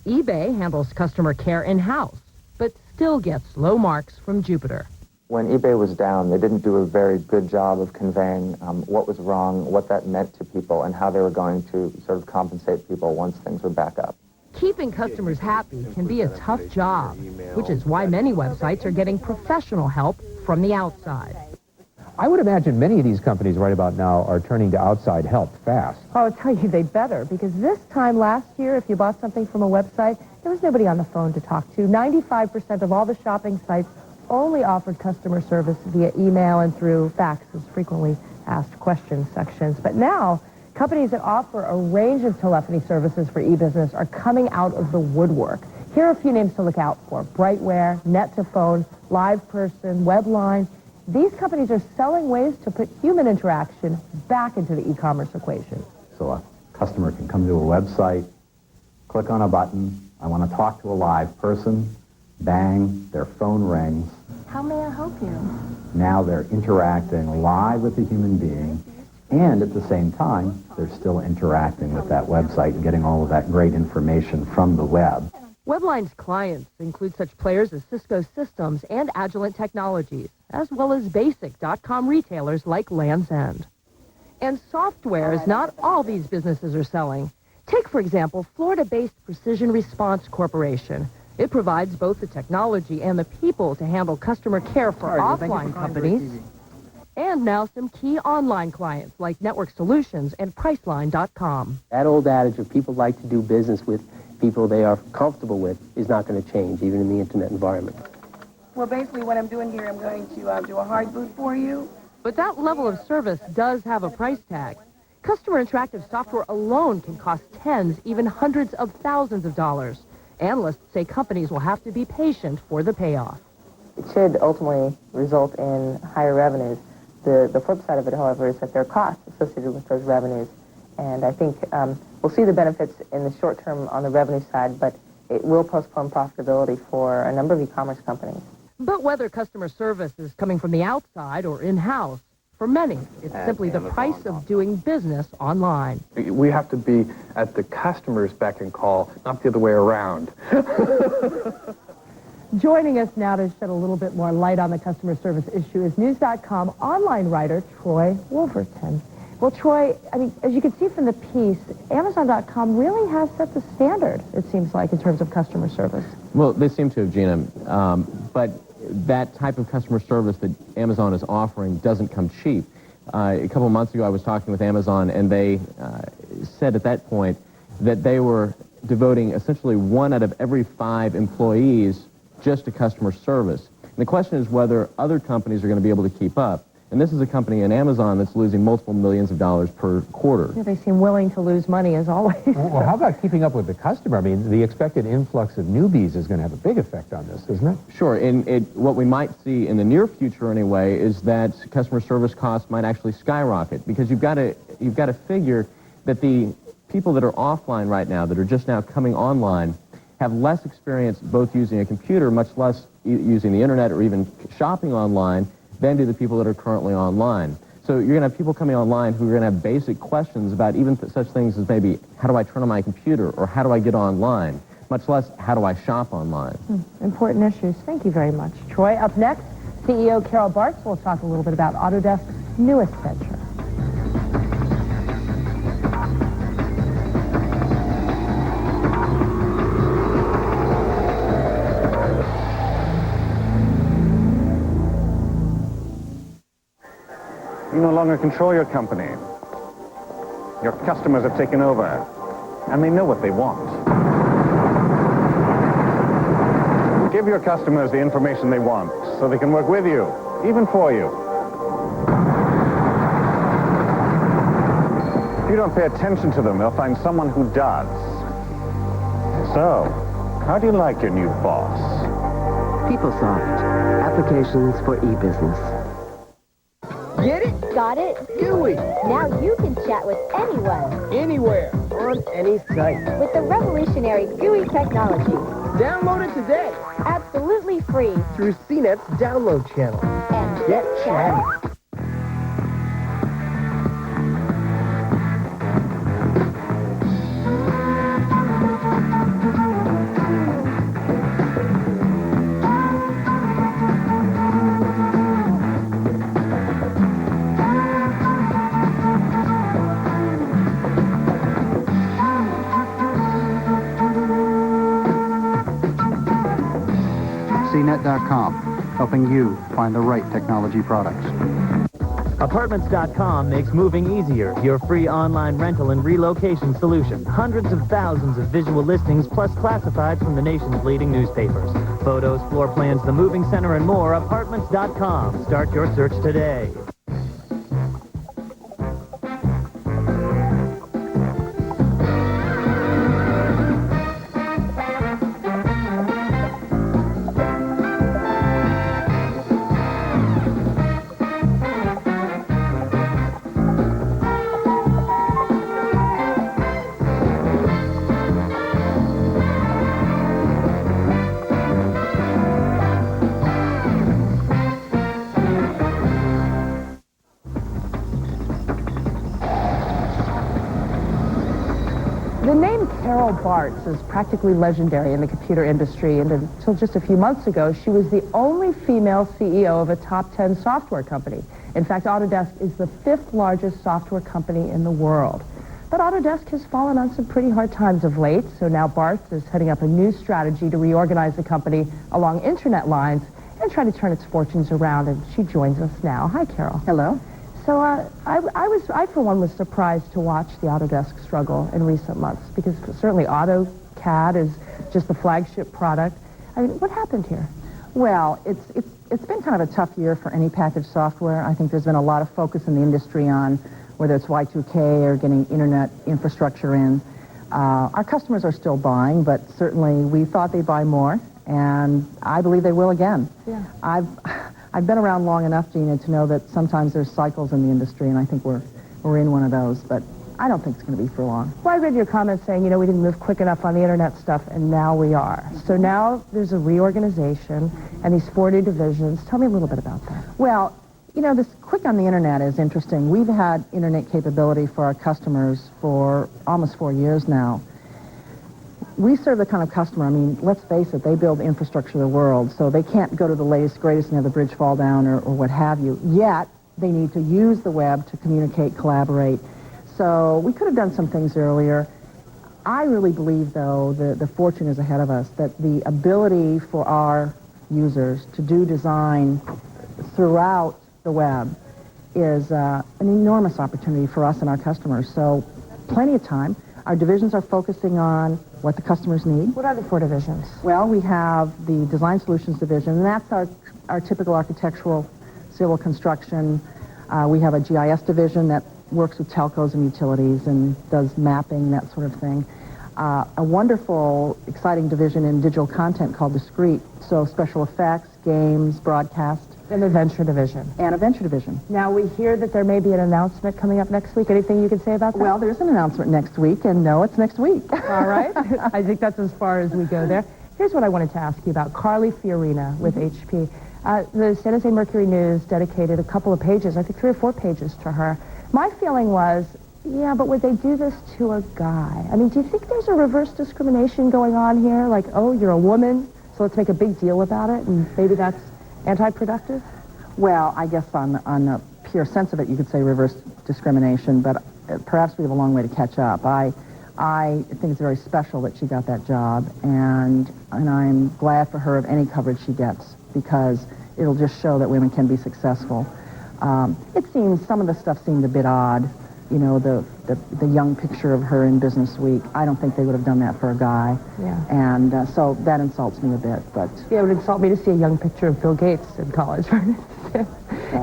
Speaker 15: eBay handles customer care in-house, but still gets low marks from Jupiter.
Speaker 17: When eBay was down, they didn't do a very good job of conveying what was wrong, what that meant to people, and how they were going to sort of compensate people once things were back up.
Speaker 15: Keeping customers happy can be a tough job, which is why many websites are getting professional help from the outside.
Speaker 3: I would imagine many of these companies right about now are turning to outside help fast.
Speaker 4: Oh, I'll tell you, they better, because this time last year, if you bought something from a website, there was nobody on the phone to talk to. 95% of all the shopping sites only offered customer service via email and through faxes, frequently asked questions sections. But now, companies that offer a range of telephony services for e-business are coming out of the woodwork. Here are a few names to look out for: Brightware, Net2Phone, LivePerson, Webline. These companies are selling ways to put human interaction back into the e-commerce equation.
Speaker 30: So a customer can come to a website, click on a button, I want to talk to a live person, bang, their phone rings.
Speaker 4: How may I help you?
Speaker 30: Now they're interacting live with a human being, and at the same time, they're still interacting with that website and getting all of that great information from the web.
Speaker 15: Webline's clients include such players as Cisco Systems and Agilent Technologies, as well as basic .com retailers like Land's End. And software is not all these businesses are selling. Take, for example, Florida-based Precision Response Corporation. It provides both the technology and the people to handle customer care for offline companies, and now some key online clients like Network Solutions and Priceline.com.
Speaker 1: That old adage of people like to do business with people they are comfortable with is not going to change, even in the internet environment.
Speaker 2: Well, basically what I'm doing here, I'm going to do a hard boot for you.
Speaker 15: But that level of service does have a price tag. Customer interactive software alone can cost tens, even hundreds of thousands of dollars. Analysts say companies will have to be patient for the payoff.
Speaker 4: It should ultimately result in higher revenues. The flip side of it, however, is that there are costs associated with those revenues. And I think we'll see the benefits in the short term on the revenue side, but it will postpone profitability for a number of e-commerce companies.
Speaker 15: But whether customer service is coming from the outside or in-house, for many, it's simply the price of doing business online.
Speaker 27: We have to be at the customer's beck and call, not the other way around.
Speaker 4: Joining us now to shed a little bit more light on the customer service issue is News.com online writer Troy Wolverton. Well, Troy, I mean, as you can see from the piece, Amazon.com really has set the standard, it seems like, in terms of customer service.
Speaker 6: Well, they seem to have, Gina, but that type of customer service that Amazon is offering doesn't come cheap. A couple of months ago, I was talking with Amazon, and they said at that point that they were devoting essentially 1 out of every 5 employees just to customer service. And the question is whether other companies are going to be able to keep up. And this is a company in Amazon that's losing multiple millions of dollars per quarter.
Speaker 4: Yeah, they seem willing to lose money, as always.
Speaker 3: Well, how about keeping up with the customer? I mean, the expected influx of newbies is going to have a big effect on this, isn't it?
Speaker 6: Sure. And what we might see in the near future, anyway, is that customer service costs might actually skyrocket, because you've got to figure that the people that are offline right now, that are just now coming online, have less experience both using a computer, much less using the internet or even shopping online, than do the people that are currently online. So you're going to have people coming online who are going to have basic questions about even such things as maybe, how do I turn on my computer, or how do I get online, much less, how do I shop online?
Speaker 4: Important issues. Thank you very much, Troy. Up next, CEO Carol Bartz will talk a little bit about Autodesk's newest venture.
Speaker 10: You no longer control your company. Your customers have taken over, and they know what they want. Give your customers the information they want so they can work with you, even for you. If you don't pay attention to them, they'll find someone who does. So, how do you like your new boss?
Speaker 8: PeopleSoft, applications for e-business.
Speaker 16: Get it? Got it? GUI. Now you can chat with anyone.
Speaker 8: Anywhere, on any site.
Speaker 16: With the revolutionary GUI technology.
Speaker 8: Download it today.
Speaker 16: Absolutely free.
Speaker 8: Through CNET's download channel.
Speaker 16: And
Speaker 8: get chatty.
Speaker 12: TCnet.com, helping you find the right technology products.
Speaker 5: Apartments.com makes moving easier. Your free online rental and relocation solution. Hundreds of thousands of visual listings plus classifieds from the nation's leading newspapers. Photos, floor plans, the moving center, and more. Apartments.com. Start your search today.
Speaker 4: The name Carol Bartz is practically legendary in the computer industry, and until just a few months ago, she was the only female CEO of a top 10 software company. In fact, Autodesk is the 5th largest software company in the world. But Autodesk has fallen on some pretty hard times of late, so now Bartz is heading up a new strategy to reorganize the company along internet lines and try to turn its fortunes around, and she joins us now. Hi, Carol.
Speaker 7: Hello.
Speaker 4: So I, for one, was surprised to watch the Autodesk struggle in recent months, because certainly AutoCAD is just the flagship product. I mean, what happened here?
Speaker 7: Well, it's been kind of a tough year for any packaged software. I think there's been a lot of focus in the industry on whether it's Y2K or getting internet infrastructure in. Our customers are still buying, but certainly we thought they'd buy more, and I believe they will again.
Speaker 4: Yeah.
Speaker 7: I've been around long enough, Gina, to know that sometimes there's cycles in the industry, and I think we're in one of those, but I don't think it's going to be for long.
Speaker 4: Well, I read your comments saying, we didn't move quick enough on the internet stuff, and now we are. So now there's a reorganization and these 40 divisions. Tell me a little bit about that.
Speaker 7: Well, this quick on the internet is interesting. We've had internet capability for our customers for almost 4 years now. We serve the kind of customer, I mean, let's face it, they build the infrastructure of the world, so they can't go to the latest, greatest and have the bridge fall down or what have you. Yet, they need to use the web to communicate, collaborate. So we could have done some things earlier. I really believe, though, the fortune is ahead of us, that the ability for our users to do design throughout the web is an enormous opportunity for us and our customers. So plenty of time. Our divisions are focusing on what the customers need.
Speaker 4: What are the 4 divisions?
Speaker 7: Well, we have the Design Solutions Division, and that's our typical architectural civil construction. We have a GIS division that works with telcos and utilities and does mapping, that sort of thing. A wonderful, exciting division in digital content called Discrete, so special effects, games, broadcast.
Speaker 4: And the Venture Division.
Speaker 7: And a Venture Division.
Speaker 4: Now, we hear that there may be an announcement coming up next week. Anything you can say about that?
Speaker 7: Well, there's an announcement next week, and no, it's next week.
Speaker 4: All right. I think that's as far as we go there. Here's what I wanted to ask you about. Carly Fiorina with HP. The San Jose Mercury News dedicated a couple of pages, I think 3 or 4 pages to her. My feeling was, yeah, but would they do this to a guy? I mean, do you think there's a reverse discrimination going on here? Like, oh, you're a woman, so let's make a big deal about it, and maybe that's anti-productive?
Speaker 7: Well, I guess on the pure sense of it, you could say reverse discrimination, but perhaps we have a long way to catch up. I think it's very special that she got that job, and I'm glad for her of any coverage she gets, because it'll just show that women can be successful. It seems, some of the stuff seemed a bit odd. The young picture of her in Business Week. I don't think they would have done that for a guy.
Speaker 4: Yeah.
Speaker 7: And so that insults me a bit, but...
Speaker 4: Yeah, it would insult me to see a young picture of Bill Gates in college, for instance.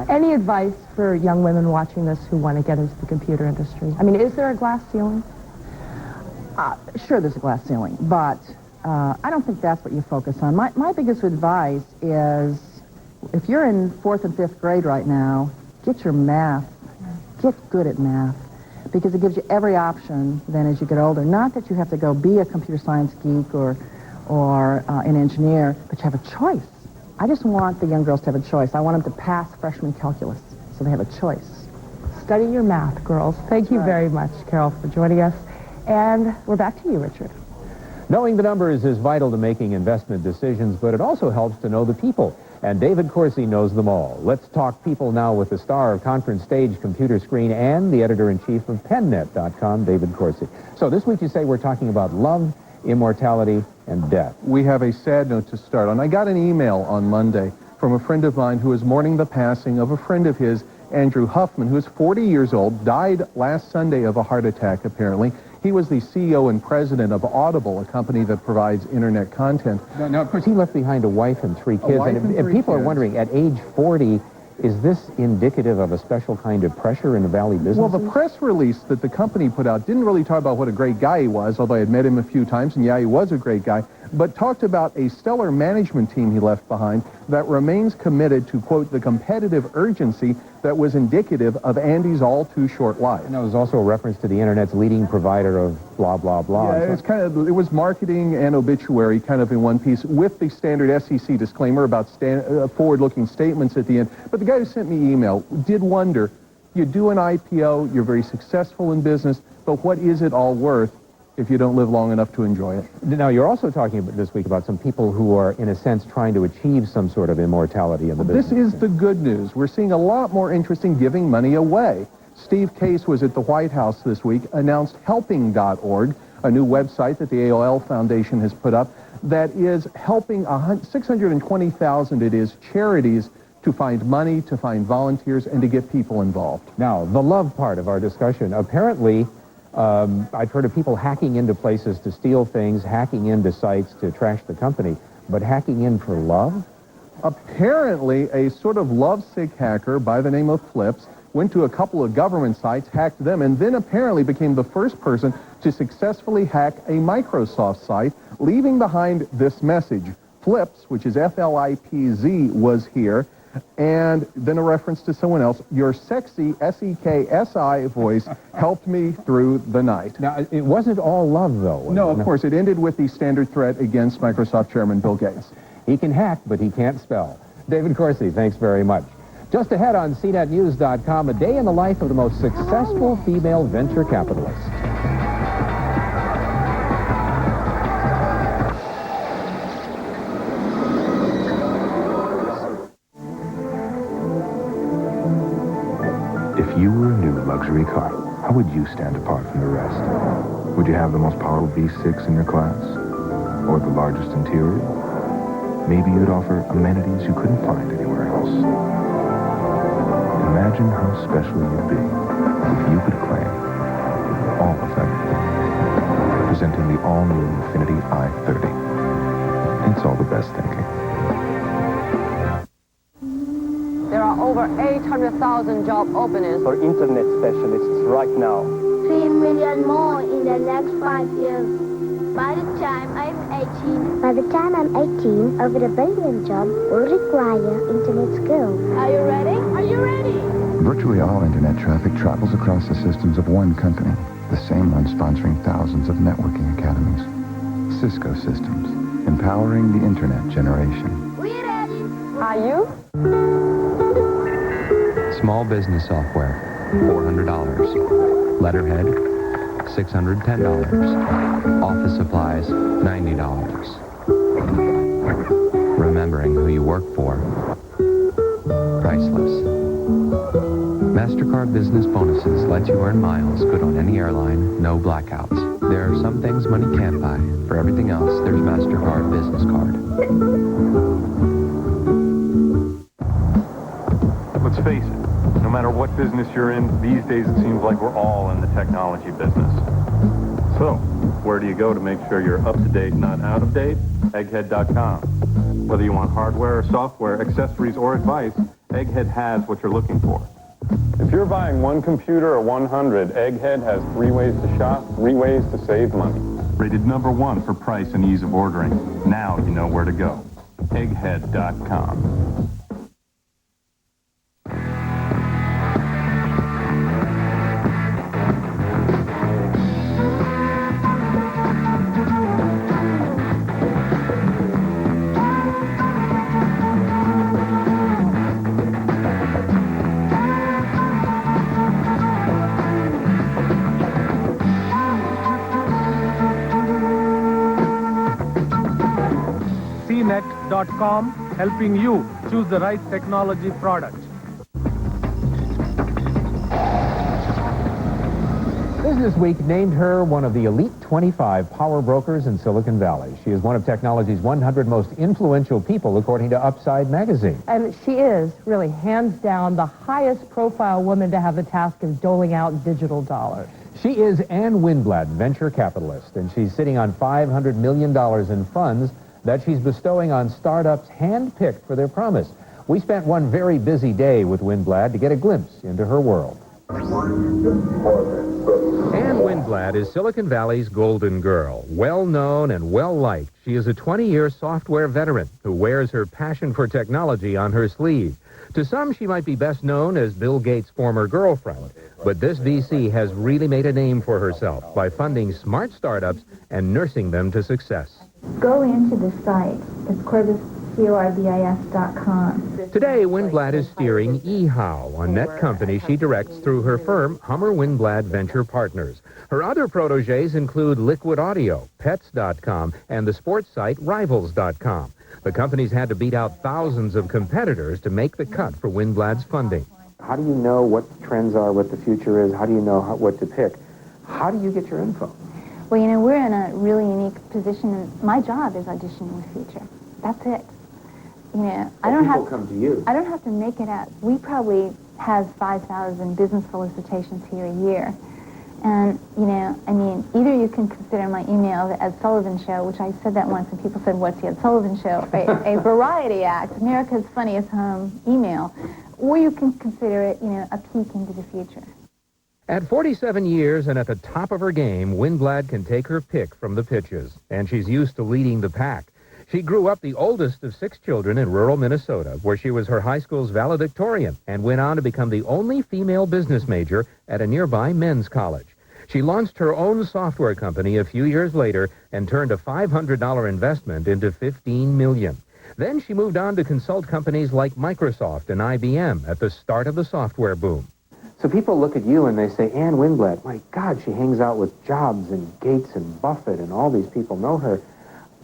Speaker 4: Any advice for young women watching this who want to get into the computer industry? I mean, is there a glass ceiling?
Speaker 7: Sure, there's a glass ceiling, but I don't think that's what you focus on. My biggest advice is, if you're in 4th and 5th grade right now, get your math. Get good at math, because it gives you every option then as you get older. Not that you have to go be a computer science geek or an engineer, but you have a choice. I just want the young girls to have a choice. I want them to pass freshman calculus, so they have a choice.
Speaker 4: Study your math, girls. Thank you very much, Carol, for joining us. And we're back to you, Richard.
Speaker 3: Knowing the numbers is vital to making investment decisions, but it also helps to know the people. And David Corsi knows them all. Let's talk people now with the star of Conference Stage, Computer Screen, and the editor-in-chief of PenNet.com, David Corsi. So this week you say we're talking about love immortality, and death.
Speaker 27: We have a sad note to start on. I got an email on Monday from a friend of mine who is mourning the passing of a friend of his, Andrew Huffman, who is 40 years old, died last Sunday of a heart attack, apparently. He was the CEO and president of Audible, a company that provides internet content.
Speaker 3: Now, of course, he left behind a wife and 3 kids, and people are wondering, at age 40, is this indicative of a special kind of pressure in the Valley business?
Speaker 27: Well, the press release that the company put out didn't really talk about what a great guy he was, although I had met him a few times, and yeah, he was a great guy, but talked about a stellar management team he left behind that remains committed to, quote, the competitive urgency that was indicative of Andy's all-too-short life.
Speaker 3: And there was also a reference to the Internet's leading provider of blah, blah, blah.
Speaker 27: Yeah, it's it was marketing and obituary kind of in one piece with the standard SEC disclaimer about forward-looking statements at the end. But the guy who sent me email did wonder, you do an IPO, you're very successful in business, but what is it all worth if you don't live long enough to enjoy it?
Speaker 3: Now, you're also talking this week about some people who are, in a sense, trying to achieve some sort of immortality in the business.
Speaker 27: This is the good news. We're seeing a lot more interest in giving money away. Steve Case was at the White House this week, announced helping.org, a new website that the AOL Foundation has put up that is helping 620,000, it is, charities to find money, to find volunteers, and to get people involved.
Speaker 3: Now, the love part of our discussion, apparently, I've heard of people hacking into places to steal things, hacking into sites to trash the company, but hacking in for love?
Speaker 27: Apparently, a sort of lovesick hacker by the name of Flips went to a couple of government sites, hacked them, and then apparently became the first person to successfully hack a Microsoft site, leaving behind this message. Flips, which is F-L-I-P-Z, was here, and then a reference to someone else. Your sexy S-E-K-S-I voice helped me through the night.
Speaker 3: Now, it wasn't all love, though.
Speaker 27: No, of course. It ended with the standard threat against Microsoft Chairman Bill Gates.
Speaker 3: He can hack, but he can't spell. David Corsi, thanks very much. Just ahead on CNETnews.com, a day in the life of the most successful female venture capitalist.
Speaker 9: If you were a new luxury car, how would you stand apart from the rest? Would you have the most powerful V6 in your class? Or the largest interior? Maybe you'd offer amenities you couldn't find anywhere else. Imagine how special you'd be if you could claim all of them. Presenting the all-new Infiniti i30. It's all the best thinking.
Speaker 11: There are over 800,000 job openings
Speaker 13: for internet specialists right now.
Speaker 18: 3 million more in the next 5 years. By the time I'm 18. By the time I'm 18, over a billion jobs will require internet skills. Are you ready? Are you ready?
Speaker 19: Virtually all internet traffic travels across the systems of one company, the same one sponsoring thousands of networking academies. Cisco Systems, empowering the internet generation.
Speaker 18: We ready?
Speaker 11: Are you?
Speaker 20: Small business software, $400. Letterhead, $610. Office supplies, $90. Remembering who you work for, priceless. MasterCard Business Bonuses let you earn miles good on any airline, no blackouts. There are some things money can't buy. For everything else, there's MasterCard Business Card.
Speaker 21: Let's face it, no matter what business you're in, these days it seems like we're all in the technology business. So, where do you go to make sure you're up to date, not out of date? Egghead.com. Whether you want hardware or software, accessories or advice, Egghead has what you're looking for. If you're buying one computer or 100, Egghead has 3 ways to shop, 3 ways to save money. Rated #1 for price and ease of ordering. Now you know where to go. Egghead.com.
Speaker 22: CNET.com, helping you choose the right technology product.
Speaker 3: Business Week named her one of the elite 25 power brokers in Silicon Valley. She is one of technology's 100 most influential people, according to Upside magazine.
Speaker 4: And she is really hands down the highest profile woman to have the task of doling out digital dollars.
Speaker 3: She is Ann Winblad, venture capitalist, and she's sitting on $500 million in funds that she's bestowing on startups handpicked for their promise. We spent one very busy day with Winblad to get a glimpse into her world. Ann Winblad is Silicon Valley's golden girl. Well-known and well-liked, she is a 20-year software veteran who wears her passion for technology on her sleeve. To some, she might be best known as Bill Gates' former girlfriend, but this VC has really made a name for herself by funding smart startups and nursing them to success.
Speaker 1: Go into the site. It's corbis.com.
Speaker 3: Today, Winblad is steering eHow, a net company she directs through her firm, Hummer Winblad Venture Partners. Her other proteges include Liquid Audio, Pets.com, and the sports site Rivals.com. The companies had to beat out thousands of competitors to make the cut for Winblad's funding. How do you know what the trends are, what the future is? How do you know what to pick? How do you get your info?
Speaker 1: Well, you know, we're in a really unique position, and my job is auditioning with Future. That's it. You know, I don't have
Speaker 3: come to you.
Speaker 1: I don't have to make it up. We probably have 5,000 business solicitations here a year. And, you know, I mean, either you can consider my email the Ed Sullivan Show, which I said that once and people said, what's the Ed Sullivan Show? A variety act, America's Funniest Home email. Or you can consider it, you know, a peek into the future.
Speaker 3: At 47 years and at the top of her game, Winblad can take her pick from the pitches, and she's used to leading the pack. She grew up the oldest of 6 children in rural Minnesota, where she was her high school's valedictorian and went on to become the only female business major at a nearby men's college. She launched her own software company a few years later and turned a $500 investment into $15 million. Then she moved on to consult companies like Microsoft and IBM at the start of the software boom. So people look at you and they say, Ann Winblad, my God, she hangs out with Jobs and Gates and Buffett and all these people know her.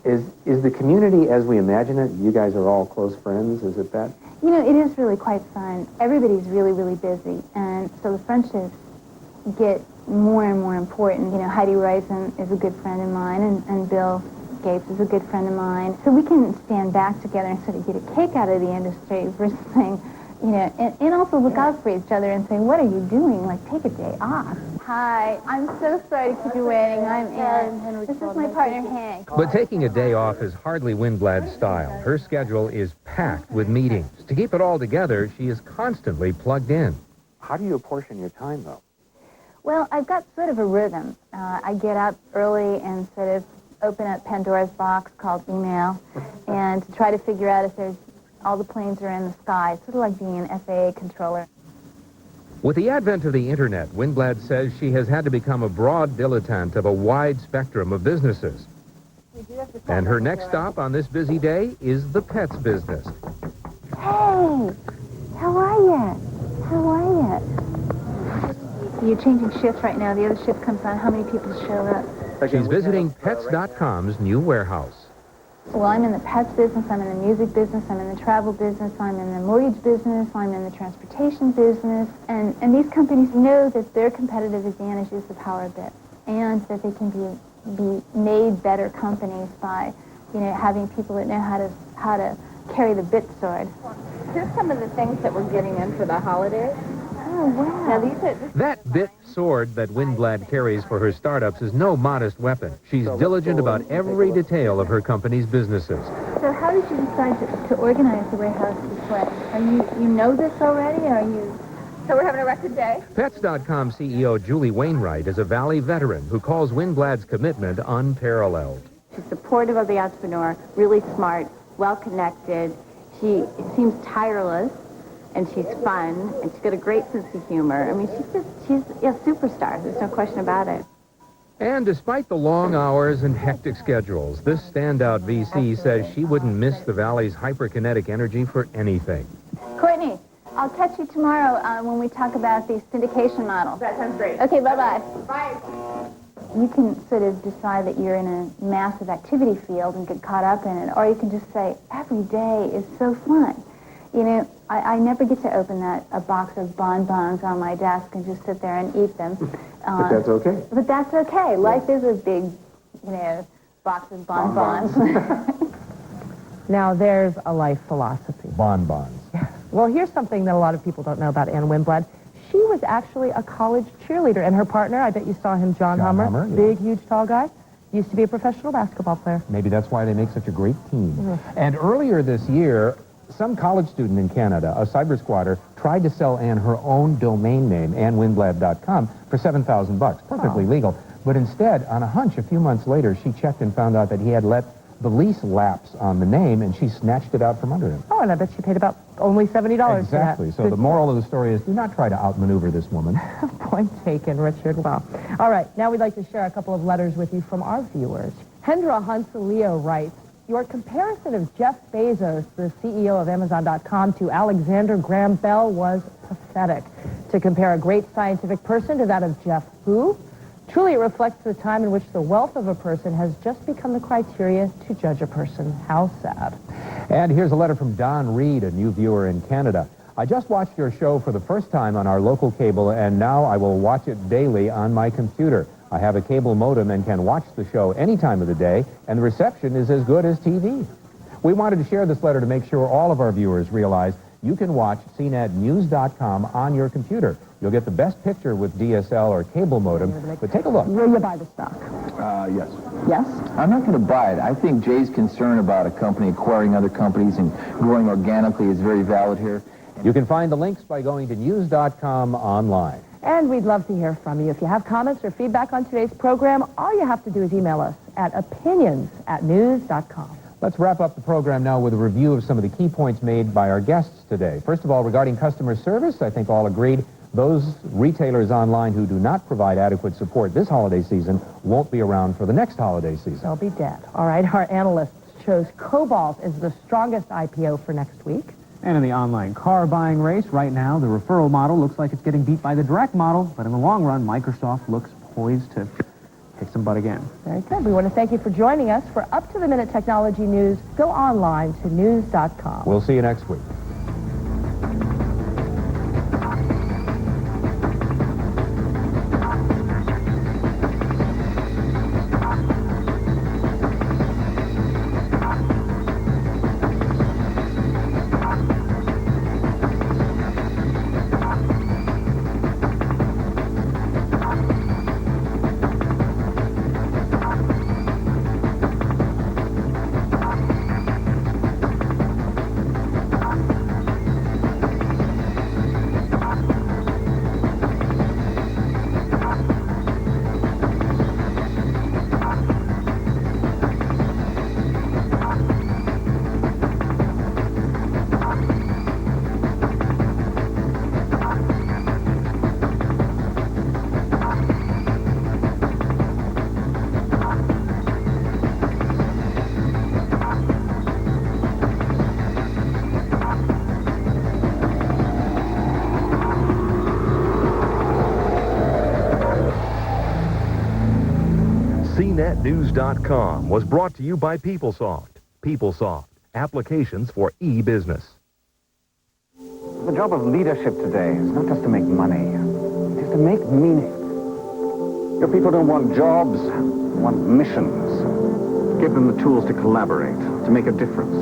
Speaker 3: Is the community as we imagine it? You guys are all close friends. Is it that?
Speaker 1: You know, it is really quite fun. Everybody's really, really busy. And so the friendships get more and more important. You know, Heidi Reisen is a good friend of mine, and Bill Gates is a good friend of mine. So we can stand back together and sort of get a kick out of the industry versus saying, you know, and also look out for each other and say, what are you doing? Like, take a day off. Hi, I'm so sorry to keep you waiting. I'm Ann. This is my partner, Hank.
Speaker 3: But taking a day off is hardly Winblad's style. Her schedule is packed with meetings. To keep it all together, she is constantly plugged in. How do you apportion your time, though?
Speaker 1: Well, I've got sort of a rhythm. I get up early and sort of open up Pandora's box called email and try to figure out if there's all the planes are in the sky. It's sort of like being an FAA controller.
Speaker 3: With the advent of the Internet, Winblad says she has had to become a broad dilettante of a wide spectrum of businesses. And her next stop on this busy day is the pets business.
Speaker 1: Hey, how are you? How are you? You're changing shifts right now. The other shift comes on. How many people show up?
Speaker 3: She's visiting Pets.com's new warehouse.
Speaker 1: Well, I'm in the pets business, I'm in the music business, I'm in the travel business, I'm in the mortgage business, I'm in the transportation business, and these companies know that their competitive advantage is the power of bits, and that they can be made better companies by, you know, having people that know how to carry the bit sword.
Speaker 11: Here's some of the things that we're getting in for the holidays.
Speaker 1: Oh, wow.
Speaker 11: Now, these are...
Speaker 3: That bit sword that Winblad carries for her startups is no modest weapon. She's diligent about every detail of her company's businesses.
Speaker 1: So how did you decide to organize the warehouse this way? Are you know this already, or are you...
Speaker 11: So we're having a record day?
Speaker 3: Pets.com CEO Julie Wainwright is a Valley veteran who calls Winblad's commitment unparalleled.
Speaker 11: She's supportive of the entrepreneur, really smart, well-connected. She seems tireless, and she's fun, and she's got a great sense of humor. I mean, she's a superstar. There's no question about it.
Speaker 3: And despite the long hours and hectic schedules, this standout VC says she wouldn't miss the Valley's hyperkinetic energy for anything.
Speaker 1: Courtney, I'll catch you tomorrow when we talk about the syndication model.
Speaker 11: That sounds great.
Speaker 1: Okay, bye-bye.
Speaker 11: Bye.
Speaker 1: You can sort of decide that you're in a massive activity field and get caught up in it, or you can just say, every day is so fun. You know, I never get to open a box of bonbons on my desk and just sit there and eat them.
Speaker 9: But that's okay.
Speaker 1: But that's okay. Life is a big, you know, box of bonbons.
Speaker 4: Now, there's a life philosophy.
Speaker 3: Bonbons.
Speaker 4: Well, here's something that a lot of people don't know about Ann Winblad. She was actually a college cheerleader, and her partner, I bet you saw him, John Hummer,
Speaker 3: yeah.
Speaker 4: big, huge, tall guy, used to be a professional basketball player.
Speaker 3: Maybe that's why they make such a great team. And earlier this year, some college student in Canada, a cyber squatter, tried to sell Ann her own domain name, AnnWinblad.com, for $7,000, perfectly legal. But instead, on a hunch, a few months later, she checked and found out that he had let the lease lapse on the name, and she snatched it out from under him.
Speaker 4: Oh, and I bet she paid about only $70
Speaker 3: Exactly.
Speaker 4: for that.
Speaker 3: So the moral of the story is, do not try to outmaneuver this woman.
Speaker 4: Point taken, Richard. Wow. All right, now we'd like to share a couple of letters with you from our viewers. Hendra Hunsaleo writes, your comparison of Jeff Bezos, the CEO of Amazon.com, to Alexander Graham Bell was pathetic. To compare a great scientific person to that of Jeff who? Truly, it reflects the time in which the wealth of a person has just become the criteria to judge a person. How sad.
Speaker 3: And here's a letter from Don Reed, a new viewer in Canada. I just watched your show for the first time on our local cable, and now I will watch it daily on my computer. I have a cable modem and can watch the show any time of the day, and the reception is as good as TV. We wanted to share this letter to make sure all of our viewers realize you can watch CNETnews.com on your computer. You'll get the best picture with DSL or cable modem, but take a look.
Speaker 4: Will you buy the stock?
Speaker 9: Yes.
Speaker 4: Yes?
Speaker 2: I'm not going to buy it. I think Jay's concern about a company acquiring other companies and growing organically is very valid here.
Speaker 3: You can find the links by going to news.com online.
Speaker 4: And we'd love to hear from you. If you have comments or feedback on today's program, all you have to do is email us at opinions@news.com.
Speaker 3: Let's wrap up the program now with a review of some of the key points made by our guests today. First of all, regarding customer service, I think all agreed those retailers online who do not provide adequate support this holiday season won't be around for the next holiday season.
Speaker 4: They'll be dead. All right, our analysts chose Cobalt as the strongest IPO for next week.
Speaker 14: And in the online car buying race, right now, the referral model looks like it's getting beat by the direct model, but in the long run, Microsoft looks poised to kick some butt again.
Speaker 4: Very good. We want to thank you for joining us. For up-to-the-minute technology news, go online to news.com.
Speaker 3: We'll see you next week.
Speaker 17: CNETnews.com was brought to you by PeopleSoft. PeopleSoft, applications for e-business.
Speaker 10: The job of leadership today is not just to make money. It is to make meaning. Your people don't want jobs, they want missions. Give them the tools to collaborate, to make a difference.